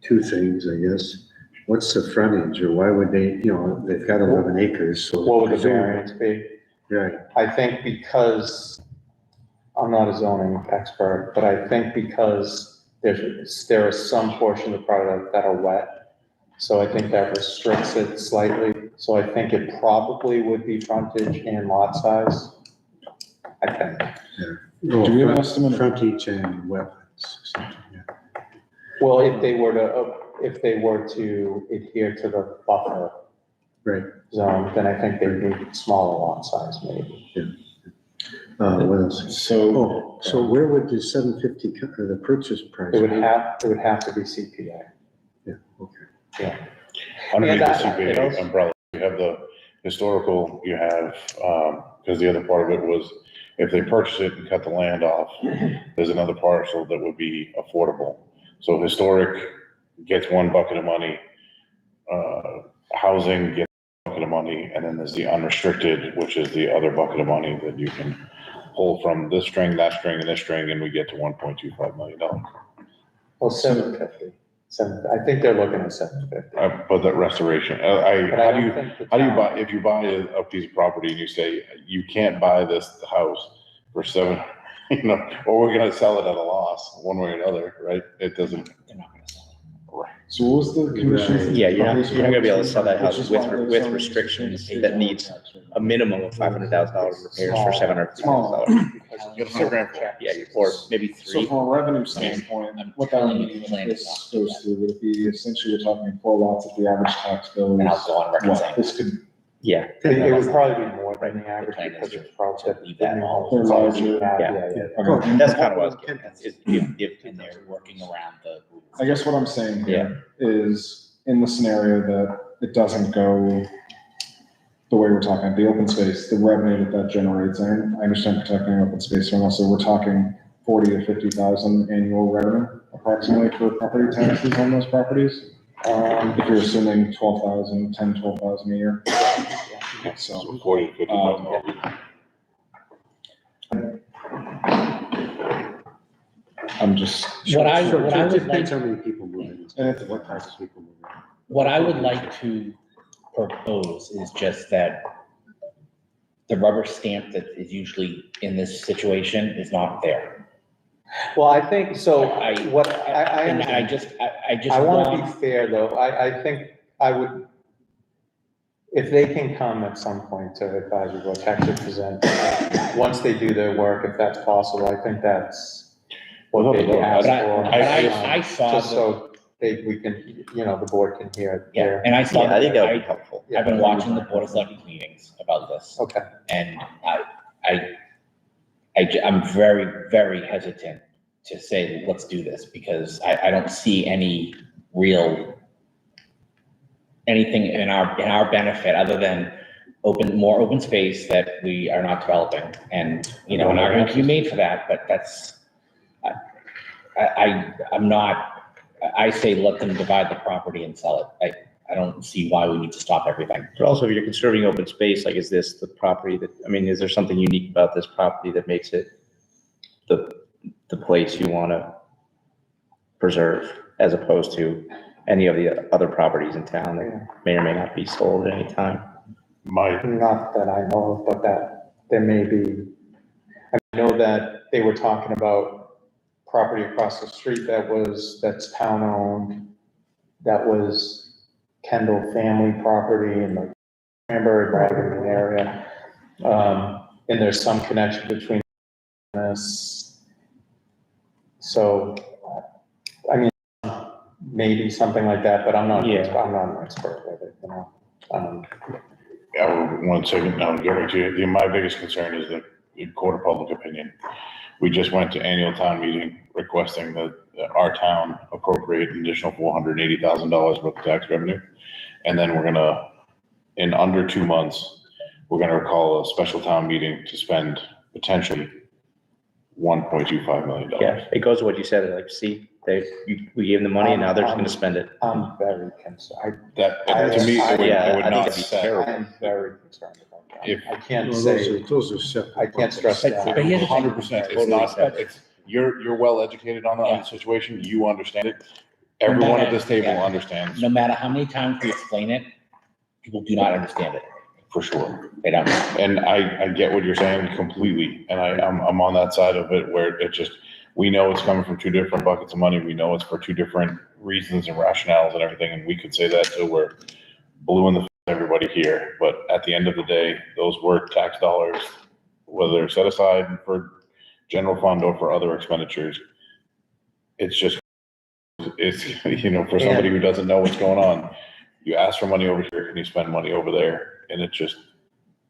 two things, I guess. What's the frontage, or why would they, they've got 11 acres, so. What would the presumably- variance be? Right, I think because, I'm not a zoning expert, but I think because there is some portion of the product that are wet. So I think that restricts it slightly. So I think it probably would be frontage and lot size. I think. Do we have an estimate of- Frontage and wetlands, something, yeah. Well, if they were to adhere to the buffer Right, zone, then I think they need smaller lot size maybe. what else? So, So where would the 750, or the purchase price? It would be? have to be CPA. Yeah, okay. Yeah. Underneath the And CPA that- umbrella, you have the historical, you have, because the other part of it was, if they purchase it and cut the land off, there's another parcel that would be affordable. So historic gets 1 bucket of money, housing gets 1 bucket of money, and then there's the unrestricted, which is the other bucket of money that you can pull from this string, that string, and this string, and we get to $1.25 million. Well, 750. I think they're looking at 750. But that restoration, But I how do don't you, think the how do you town- buy, if you buy a piece of property and you say, you can't buy this house for 7, or we're gonna sell it at a loss, one way or another, right? It doesn't, They're not gonna sell it. So what was the condition? Yeah, you're not gonna be able to sell that It's house just with, one of those with zones restrictions that that needs a minimum of $500,000 repairs for $750,000. You gotta $6,000 for it. Yeah, or maybe So 3. from a revenue standpoint, I'm what that would telling you, mean if plan is this not to do goes through, would it be essentially we're talking 4 lots at the average tax bill And I'll is go on record what? saying. This could, Yeah, It would probably be more than the average plan is because to it's probably. leave that all. They're larger. Yeah. okay. that's kind of what I was getting at. Is if, And they're working around the rules. I guess what I'm saying here is in the scenario that it doesn't go the way we're talking, the open space, the revenue that generates, and I understand protecting open space from us, so we're talking 40 to 50,000 annual revenue approximately for property taxes on those properties. If you're assuming 12,000, 10, 12,000 a year. So, So 40 to 50,000. I'm just, What I So would it like, depends how many people move in. And it's- What types of people move in. what I would like to propose is just that the rubber stamp that is usually in this situation is not there. Well, I think, so I- what, I And I understand. just I want to want, be fair, though. I think I would, if they can come at some point to advise you what actually present, once they do their work, if that's possible, I think that's what they ask but for. I saw, Just the- so we can, the board can hear yeah, their, and I saw, yeah, I think that would be I, helpful. I've been watching the Board of Selectmen meetings about this. okay. And I'm very, very hesitant to say, let's do this, because I don't see any real, anything in our benefit other than more open space that we are not developing. And, an argument can be made for that, but that's, I'm not, I say let them divide the property and sell it. I don't see why we need to stop everything. But also, if you're conserving open space, like, is this the property that, I mean, is there something unique about this property that makes it the place you want to preserve as opposed to any of the other properties in town that may or may not be sold at any time? Not that I know of, but that there may be. I know that they were talking about property across the street that's town-owned, that was Kendall family property in the Cranberry Raglan area. And there's some connection between this. So, I mean, maybe something like that, but I'm not an expert with it, Yeah, well, 1 second, now, getting to you, my biggest concern is the court of public opinion. We just went to annual town meeting requesting that our town appropriate an additional $480,000 worth of tax revenue. And then we're gonna, in under 2 months, we're gonna call a special town meeting to spend potentially $1.25 million. Yeah, it goes to what you said, like, see, we gave them the money and now they're just gonna spend it. I'm very concerned. That, to me, it would I think not it'd be set. terrible. I am very concerned about that. If- I can't Well, say, those are separate. I can't stress that. But here's the thing. 100%, it's not, it's, you're well educated on the situation, you understand it. Everyone at this table understands, No matter how many times we explain it, people do not understand it. for sure. They don't. And I get what you're saying completely, and I'm on that side of it where it just, we know it's coming from 2 different buckets of money, we know it's for 2 different reasons and rationales and everything, and we could say that till we're blue in the face of everybody here, but at the end of the day, those were tax dollars, whether they're set aside for general fund or for other expenditures. It's just, it's, for somebody who doesn't know what's going on, you ask for money over here, can you spend money over there? And it just,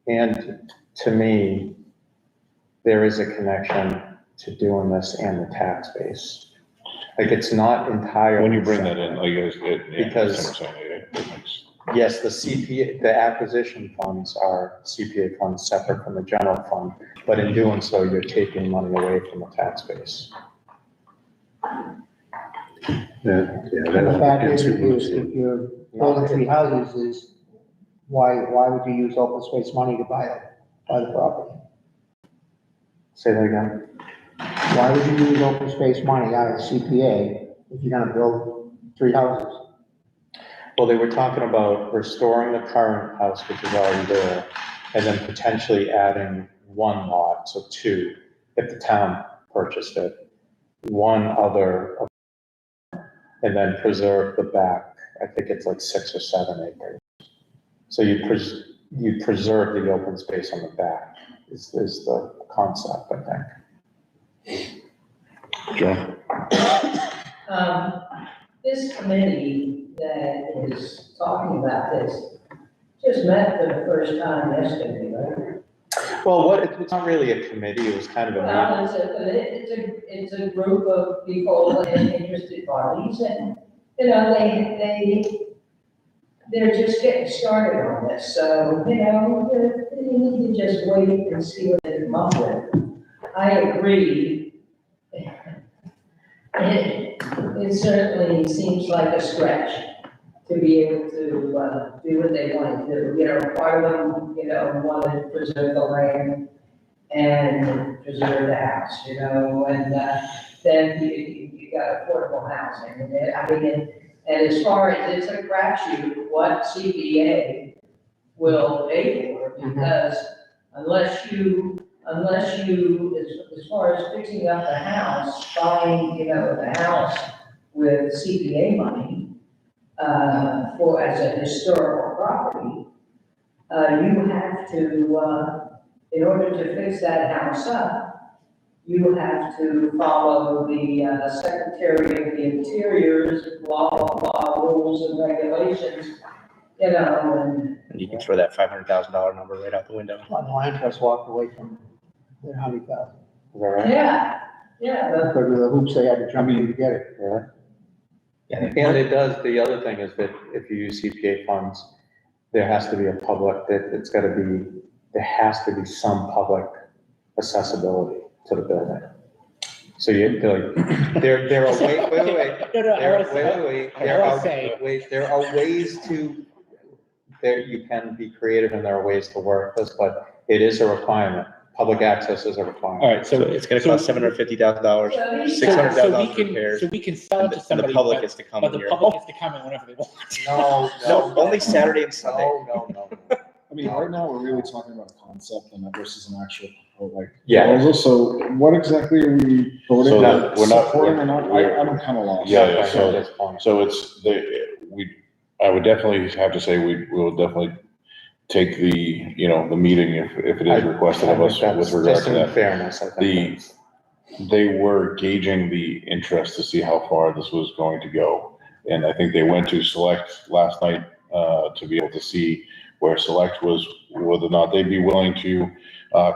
And to me, there is a connection to doing this and the tax base. Like, it's not entirely. when you bring that in, like, yeah, Because- that's what I'm saying, it makes- Yes, the CPA, the acquisition funds are CPA funds separate from the general fund, but in doing so, you're taking money away from the tax base. And the fact is, if you're building 3 houses, is why would you use open space money to buy the property? Say that again? Why would you use open space money out of CPA if you're gonna build 3 houses? Well, they were talking about restoring the current house, which is already there, and then potentially adding 1 lot, so 2, if the town purchased it. 1 other, and then preserve the back. I think it's like 6 or 7 acres. So you preserve the open space on the back is the concept, I think. John? This committee that is talking about this just met for the first time yesterday, right? Well, it's not really a committee, it was kind of a meeting. Well, it's a group of people and interested parties, and, you know, they're just getting started on this, so, you know, you need to just wait and see what they come up with. I agree. It certainly seems like a stretch to be able to, do what they want to do. You know, part of them, you know, want to preserve the land and preserve the house, you know, and, then you got affordable housing. And I mean, and as far as it's a crapshoot, what CPA will pay for, because unless you, as far as fixing up the house, buying, you know, the house with CPA money, for, as a historical property, you have to, in order to fix that house up, you have to follow the, Secretary of the Interior's blah, blah, blah, rules and regulations, you know, and And you can throw that $500,000 number right out the window. On the land trust walked away from their 100,000. Is that right? yeah, but Because of the hoops they had to jump through to get it. Yeah. Yeah, And it does, the other thing is that if you use CPA funds, there has to be a public, there has to be some public accessibility to the building. So you, there are wait, there are ways to, you can be creative and there are ways to work this, but it is a requirement. Public access is a requirement. All right, so it's gonna cost $750,000, $600,000 repairs, So we can sell it to and somebody, the public but is to come but in the here. public is to come in whenever they want. No, only Saturday and Sunday. No. I mean, right now, we're really talking about a concept and versus an actual, like. Yeah. proposal. So what exactly are we voting, So on? we're not- Supporting or not? we're- I'm kind of lost. Yeah, So at this point. So it's, I would definitely have to say, we will definitely take the, you know, the meeting if it is requested of us with regard Just to in that. fairness, I think. They were gauging the interest to see how far this was going to go. And I think they went to Select last night, to be able to see where Select was, whether or not they'd be willing to,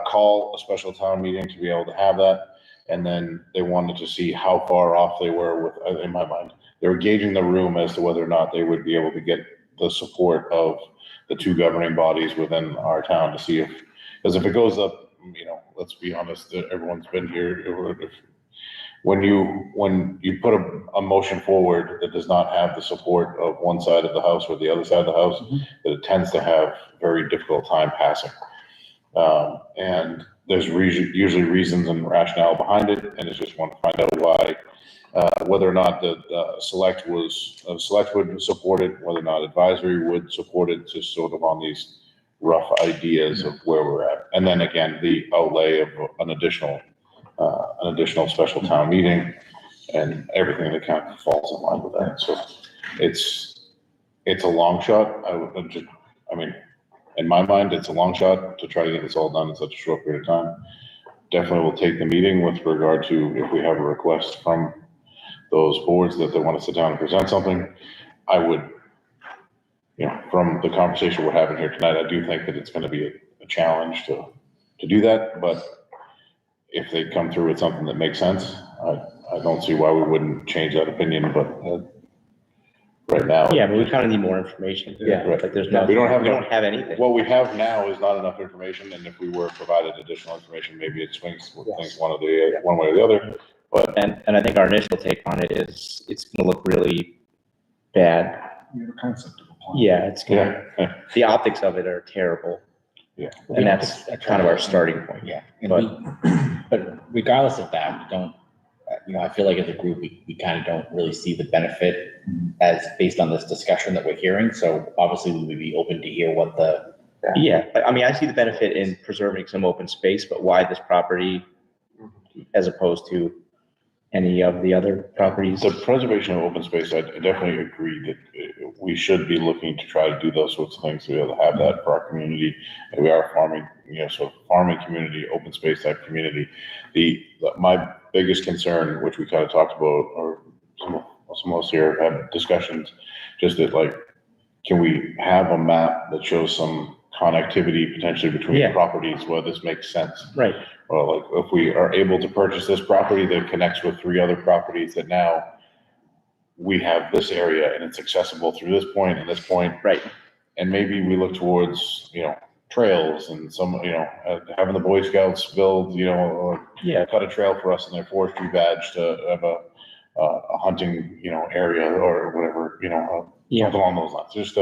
call a special town meeting to be able to have that. And then they wanted to see how far off they were with, in my mind, they were gauging the room as to whether or not they would be able to get the support of the two governing bodies within our town to see if, because if it goes up, you know, let's be honest, everyone's been here. When you put a motion forward that does not have the support of one side of the house or the other side of the house, that it tends to have very difficult time passing. And there's usually reasons and rationale behind it, and it's just want to find out why, whether or not the select would support it, whether or not advisory would support it, just sort of on these rough ideas of where we're at. And then again, the outlay of an additional special town meeting and everything that kind of falls in line with that. So it's a long shot. I mean, in my mind, it's a long shot to try to get this all done in such a short period of time. Definitely will take the meeting with regard to if we have a request from those boards that they want to sit down and present something. I would, you know, from the conversation we're having here tonight, I do think that it's going to be a challenge to do that. But if they come through with something that makes sense, I don't see why we wouldn't change that opinion, but right now. Yeah, but we kind of need more information. Yeah. Like there's no, We don't have anything. What we have now is not enough information, and if we were provided additional information, maybe it swings things one way or the other. But And I think our initial take on it is it's gonna look really bad. We have a concept of a plan. Yeah, it's gonna, yeah, the optics of it are terrible. Yeah. And that's kind of our starting point. Yeah, but regardless of that, we don't, you know, I feel like as a group, we kind of don't really see the benefit as based on this discussion that we're hearing. So obviously we would be open to hear what the. Yeah, I mean, I see the benefit in preserving some open space, but why this property as opposed to any of the other properties? The preservation of open space, I definitely agree that we should be looking to try to do those sorts of things to be able to have that for our community. And we are farming, so farming community, open space type community. My biggest concern, which we kind of talked about, or some of us here have had discussions, just that like, can we have a map that shows some connectivity potentially between Yeah. properties where this makes sense? Right, Well, like if we are able to purchase this property that connects with 3 other properties that now we have this area and it's accessible through this point and this point. right. And maybe we look towards, trails and some, having the Boy Scouts build, or Yeah, cut a trail for us in their forestry badge to have a hunting, area or whatever, yeah, something along those lines. Just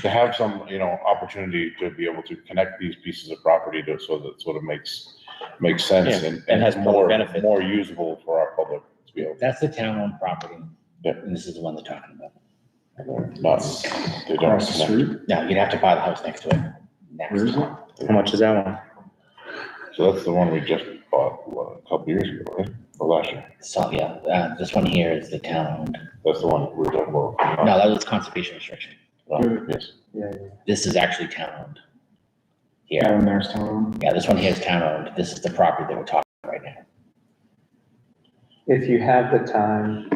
to have some, opportunity to be able to connect these pieces of property so that sort of makes sense Yeah, and and has public more benefit. more usable for our public to be able That's the town-owned property. Yep. And this is the one they're talking about. to, not, they don't Across the connect. street, No, you'd have to buy the house next to it. where is it? how much is that one? So that's the one we just bought, a couple years ago, right? Or last year. So, yeah, this one here is the town-owned. That's the one we were talking about. No, that was conservation restriction. Yes. This is actually town-owned. Here, Down there's town. yeah, this one here is town-owned. This is the property that we're talking about right now. If you have the time,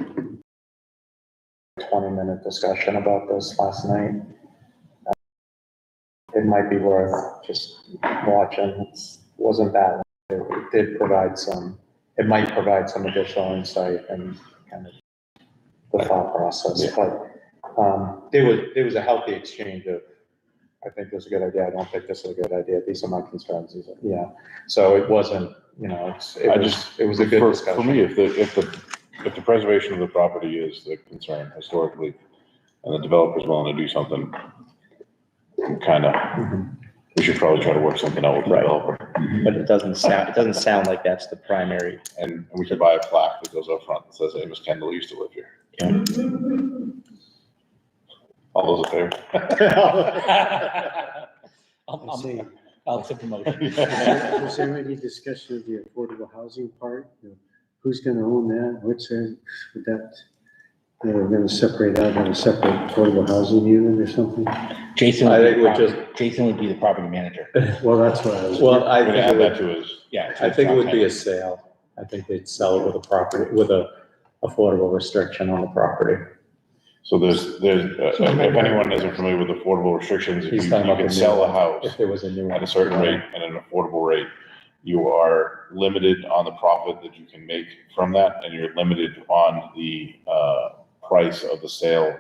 20-minute discussion about this last night, it might be worth just watching. It wasn't bad. It did provide it might provide some additional insight and kind of the thought process, but, there was a healthy exchange of, I think this is a good idea, I don't think this is a good idea, these are my concerns, so it wasn't, it was a good For discussion. me, if the preservation of the property is the concern historically, and the developer's willing to do something, we should probably try to work something out with the Right. developer. But it doesn't sound like that's the primary. And we could buy a plaque that goes up front that says Amos Kendall used to live here. All those in favor? I'll accept the motion. Was there any discussion of the affordable housing part? Who's gonna own that? What's that, would that, they're gonna separate out, have a separate affordable housing unit or something? Jason I would think be, we the just- property- Jason would be the property manager. Well, that's what I was. Well, I We're gonna think add it that would, to his, Yeah. I think it would be a sale. I think they'd sell it with a property, with a affordable restriction on the property. so there's, if anyone isn't familiar with affordable restrictions, if He's you talking about can the new sell a one. house If there was a new. at a certain rate and an affordable rate, you are limited on the profit that you can make from that, and you're limited on the price of the sale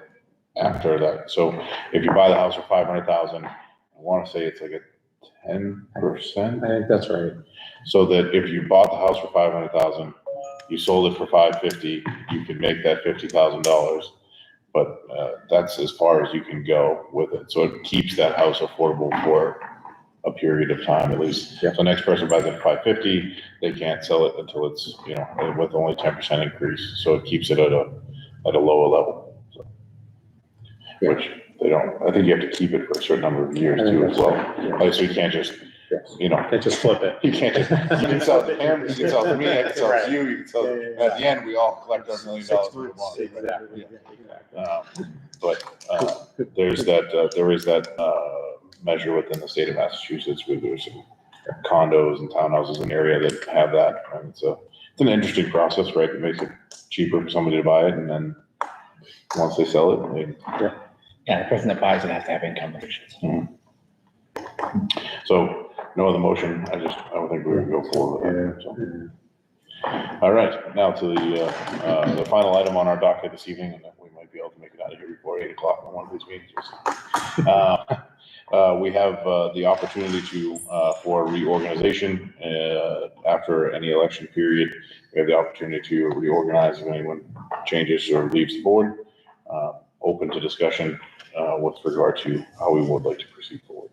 after that. So if you buy the house for 500,000, I want to say it's like a 10%. I think that's right. So that if you bought the house for 500,000, you sold it for 550, you can make that $50,000. But that's as far as you can go with it. So it keeps that house affordable for a period of time at least. Yeah. So next person buys it at 550, they can't sell it until it's, with only 10% increase. So it keeps it at a lower level. So, Yeah. which they don't, I think you have to keep it for a certain number of years I think too as that's well. right, yeah. Like, so you can't just, Yes. Can't just flip it. You can't just, you can sell it to him, you can sell it to me, I can sell it Right. to you, you can sell Yeah, it, yeah, at the end, we all collect our $1 million. 6 we months. want. Exactly. But there is that measure within the state of Massachusetts where there's some condos and townhouses in the area that have that. And so it's an interesting process, right? It makes it cheaper for somebody to buy it, and then once they sell it, they. Yeah, the person that buys it has to have income restrictions. So no other motion. I don't think we would go forward with that. So. All right, now to the final item on our docket this evening, and then we might be able to make it out of here before 8 o'clock on one of these meetings. We have the opportunity for reorganization after any election period. We have the opportunity to reorganize if anyone changes or leaves the board. Open to discussion with regard to how we would like to proceed forward.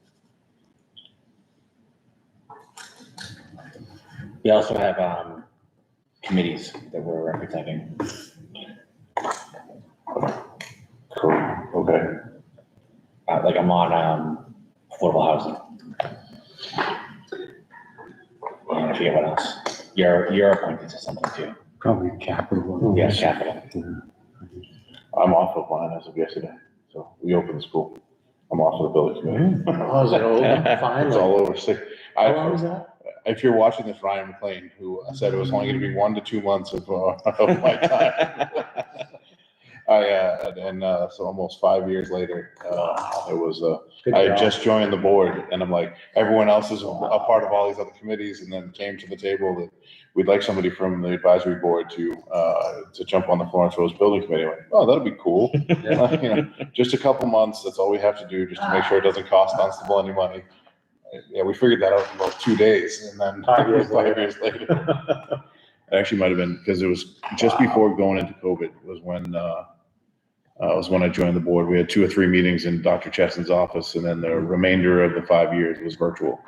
We also have, committees that we're representing. Cool. Okay. Like I'm on, affordable housing. And I forget what else. You're appointed to something too. Probably capital. Yeah, capital. I'm off of mine as of yesterday, so we opened the school. I'm off of the building committee. Oh, is it over? It's Finally. all over. So How long was that? if you're watching this, Ryan McLean, who said it was only gonna be 1 to 2 months of my time. So almost 5 years later, it was, I had just joined the board and I'm like, everyone else is a part of all these other committees, and then came to the table that we'd like somebody from the advisory board to jump on the Florence Rose Building Committee. I went, oh, that'd be cool. You know, just a couple months, that's all we have to do, just to make sure it doesn't cost Dunstable any money. Yeah, we figured that out in about 2 days, and then 5 years 5 years later. It actually might have been, because it was just before going into COVID was when I joined the board. We had 2 or 3 meetings in Dr. Cheston's office, and then the remainder of the 5 years was virtual.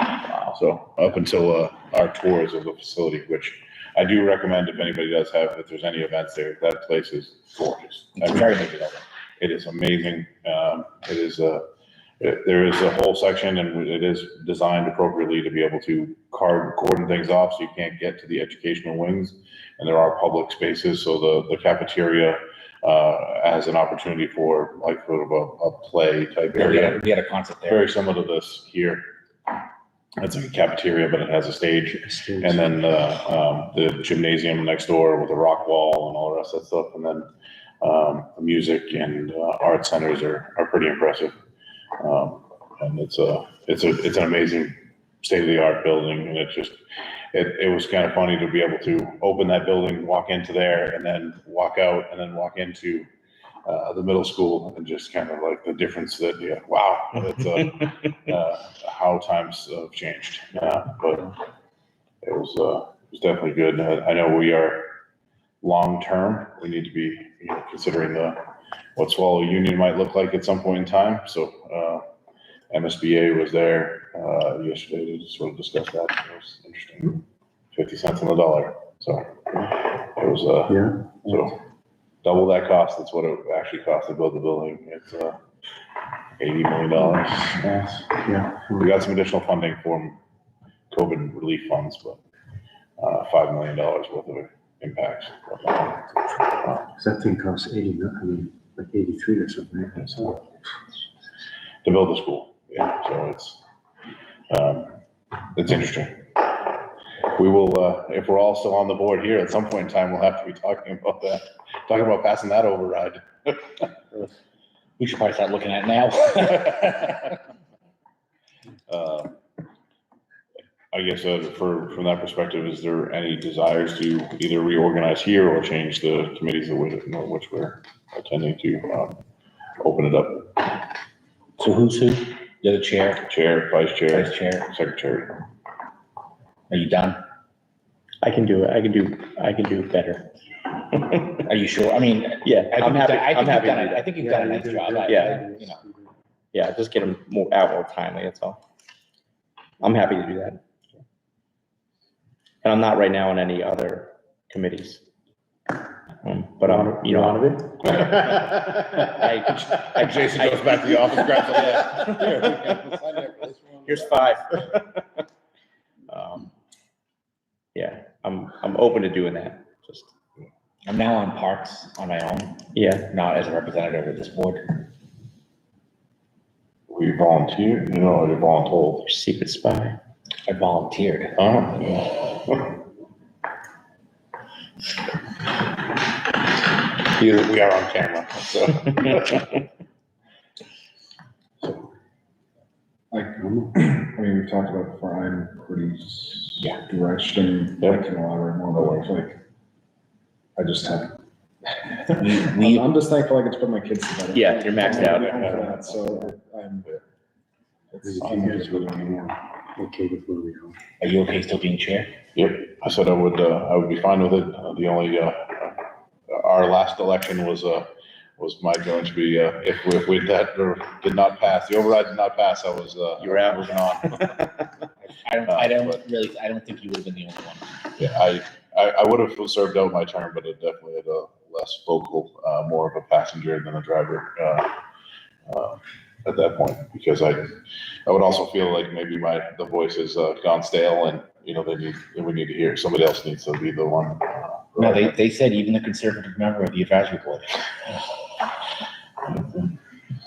So up until our tours of the facility, which I do recommend if anybody does have, if there's any events there, that place is gorgeous. It's very much it. It is amazing. There is a whole section, and it is designed appropriately to be able to cordon things off so you can't get to the educational wings. And there are public spaces, so the cafeteria as an opportunity for like sort of a play type area. We had a concert there. Very similar to this here. It's like a cafeteria, but it has a stage. And then the gymnasium next door with a rock wall and all the rest of that stuff. And then the music and art centers are pretty impressive. And it's an amazing state-of-the-art building, and it was kind of funny to be able to open that building, walk into there, and then walk out, and then walk into the middle school, and just kind of like the difference that, yeah, wow, that's how times have changed. But it was definitely good. I know we are long-term, we need to be, considering what Swallow Union might look like at some point in time. So MSBA was there yesterday to sort of discuss that. It was interesting. 50 cents on the dollar. So it was, so double that cost. That's what it actually cost to build the building. It's $80 million. Yes. Yeah. We got some additional funding from COVID relief funds, but $5 million worth of impacts. That thing costs 80 million, I mean, like 83 or something. Right? So, to build the school, yeah, so it's interesting. We will, if we're all still on the board here, at some point in time, we'll have to be talking about that, talking about passing that override. We should probably start looking at it now. I guess from that perspective, is there any desires to either reorganize here or change the committees which we're attending to open it up? So who's who? You're the chair, Chair, vice chair, vice chair. secretary. Are you done? I can do it. I can do it better. Are you sure? I mean, Yeah, I'm happy. I'm happy to do I that. think you've done a nice job. Yeah. You know, Yeah, just get them more timely, that's all. I'm happy to do that. And I'm not right now on any other committees. But I'm, You on it? Jason goes back to the office, grabs the Here's 5. Yeah, I'm open to doing that, just, I'm now on parks on my own, yeah. not as a representative of this board. We volunteer, or you're voluntold. Secret spy. I volunteered. We are on camera, so. I mean, we've talked about before, I'm pretty stretched and I can elaborate more, but like, I just have. I'm just thankful I get to put my kids together. Yeah, you're maxed out. So I'm. Okay with where we are. Are you okay still being chair? Yep, I said I would be fine with it. The only, our last election was my going to be, if we did not pass, the override did not pass, I was, You were out. moving on. I don't think you would have been the only one. Yeah, I would have served out my term, but it definitely had a less vocal, more of a passenger than a driver, at that point, because I would also feel like maybe the voice has gone stale, and we need to hear, somebody else needs to be the one No, they said even the conservative member of the advisory board.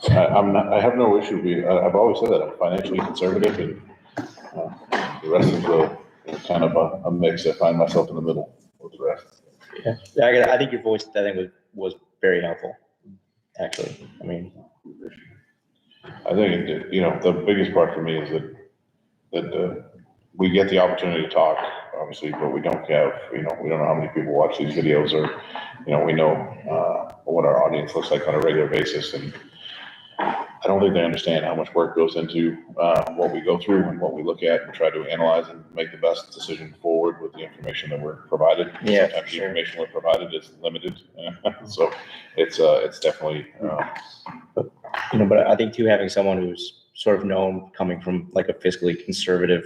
I have no issue, I've always said that, I'm financially conservative and, the rest is kind of a mix. I find myself in the middle with the rest. Yeah, I think your voice, I think was very helpful, actually. I mean, I think, the biggest part for me is that we get the opportunity to talk, obviously, but we don't have, we don't know how many people watch these videos or, we know what our audience looks like on a regular basis. And I don't think they understand how much work goes into what we go through and what we look at and try to analyze and make the best decision forward with the information that we're provided. Yeah, Sometimes the sure. information we're provided is limited. So it's definitely, but I think too, having someone who's sort of known coming from like a fiscally conservative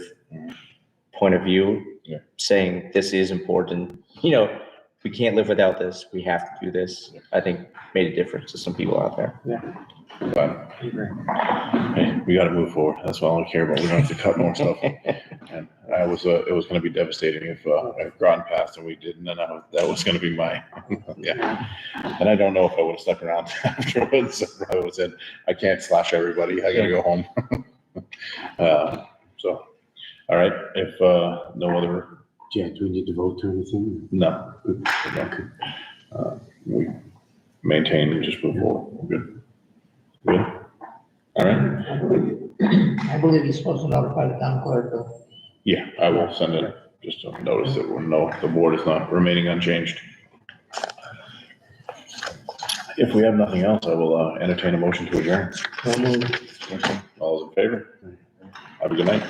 point of view, Yeah. saying this is important, we can't live without this, we have to do this, I think made a difference to some people out there. but hey, we gotta move forward. That's all I care about. We don't have to cut more stuff. And it was gonna be devastating if Groton passed and we didn't, and that was gonna be my, yeah. And I don't know if I would have stuck around afterwards. I was in, I can't slash everybody. I gotta go home. So, all right, if no other, Yeah, do we need to vote or anything? no. We maintain and just move forward. We're good. Good. All right. I believe you're supposed to notify the town clerk, though. Yeah, I will send it, just a notice that the board is not remaining unchanged. If we have nothing else, I will entertain a motion to adjourn. All those in favor? Have a good night.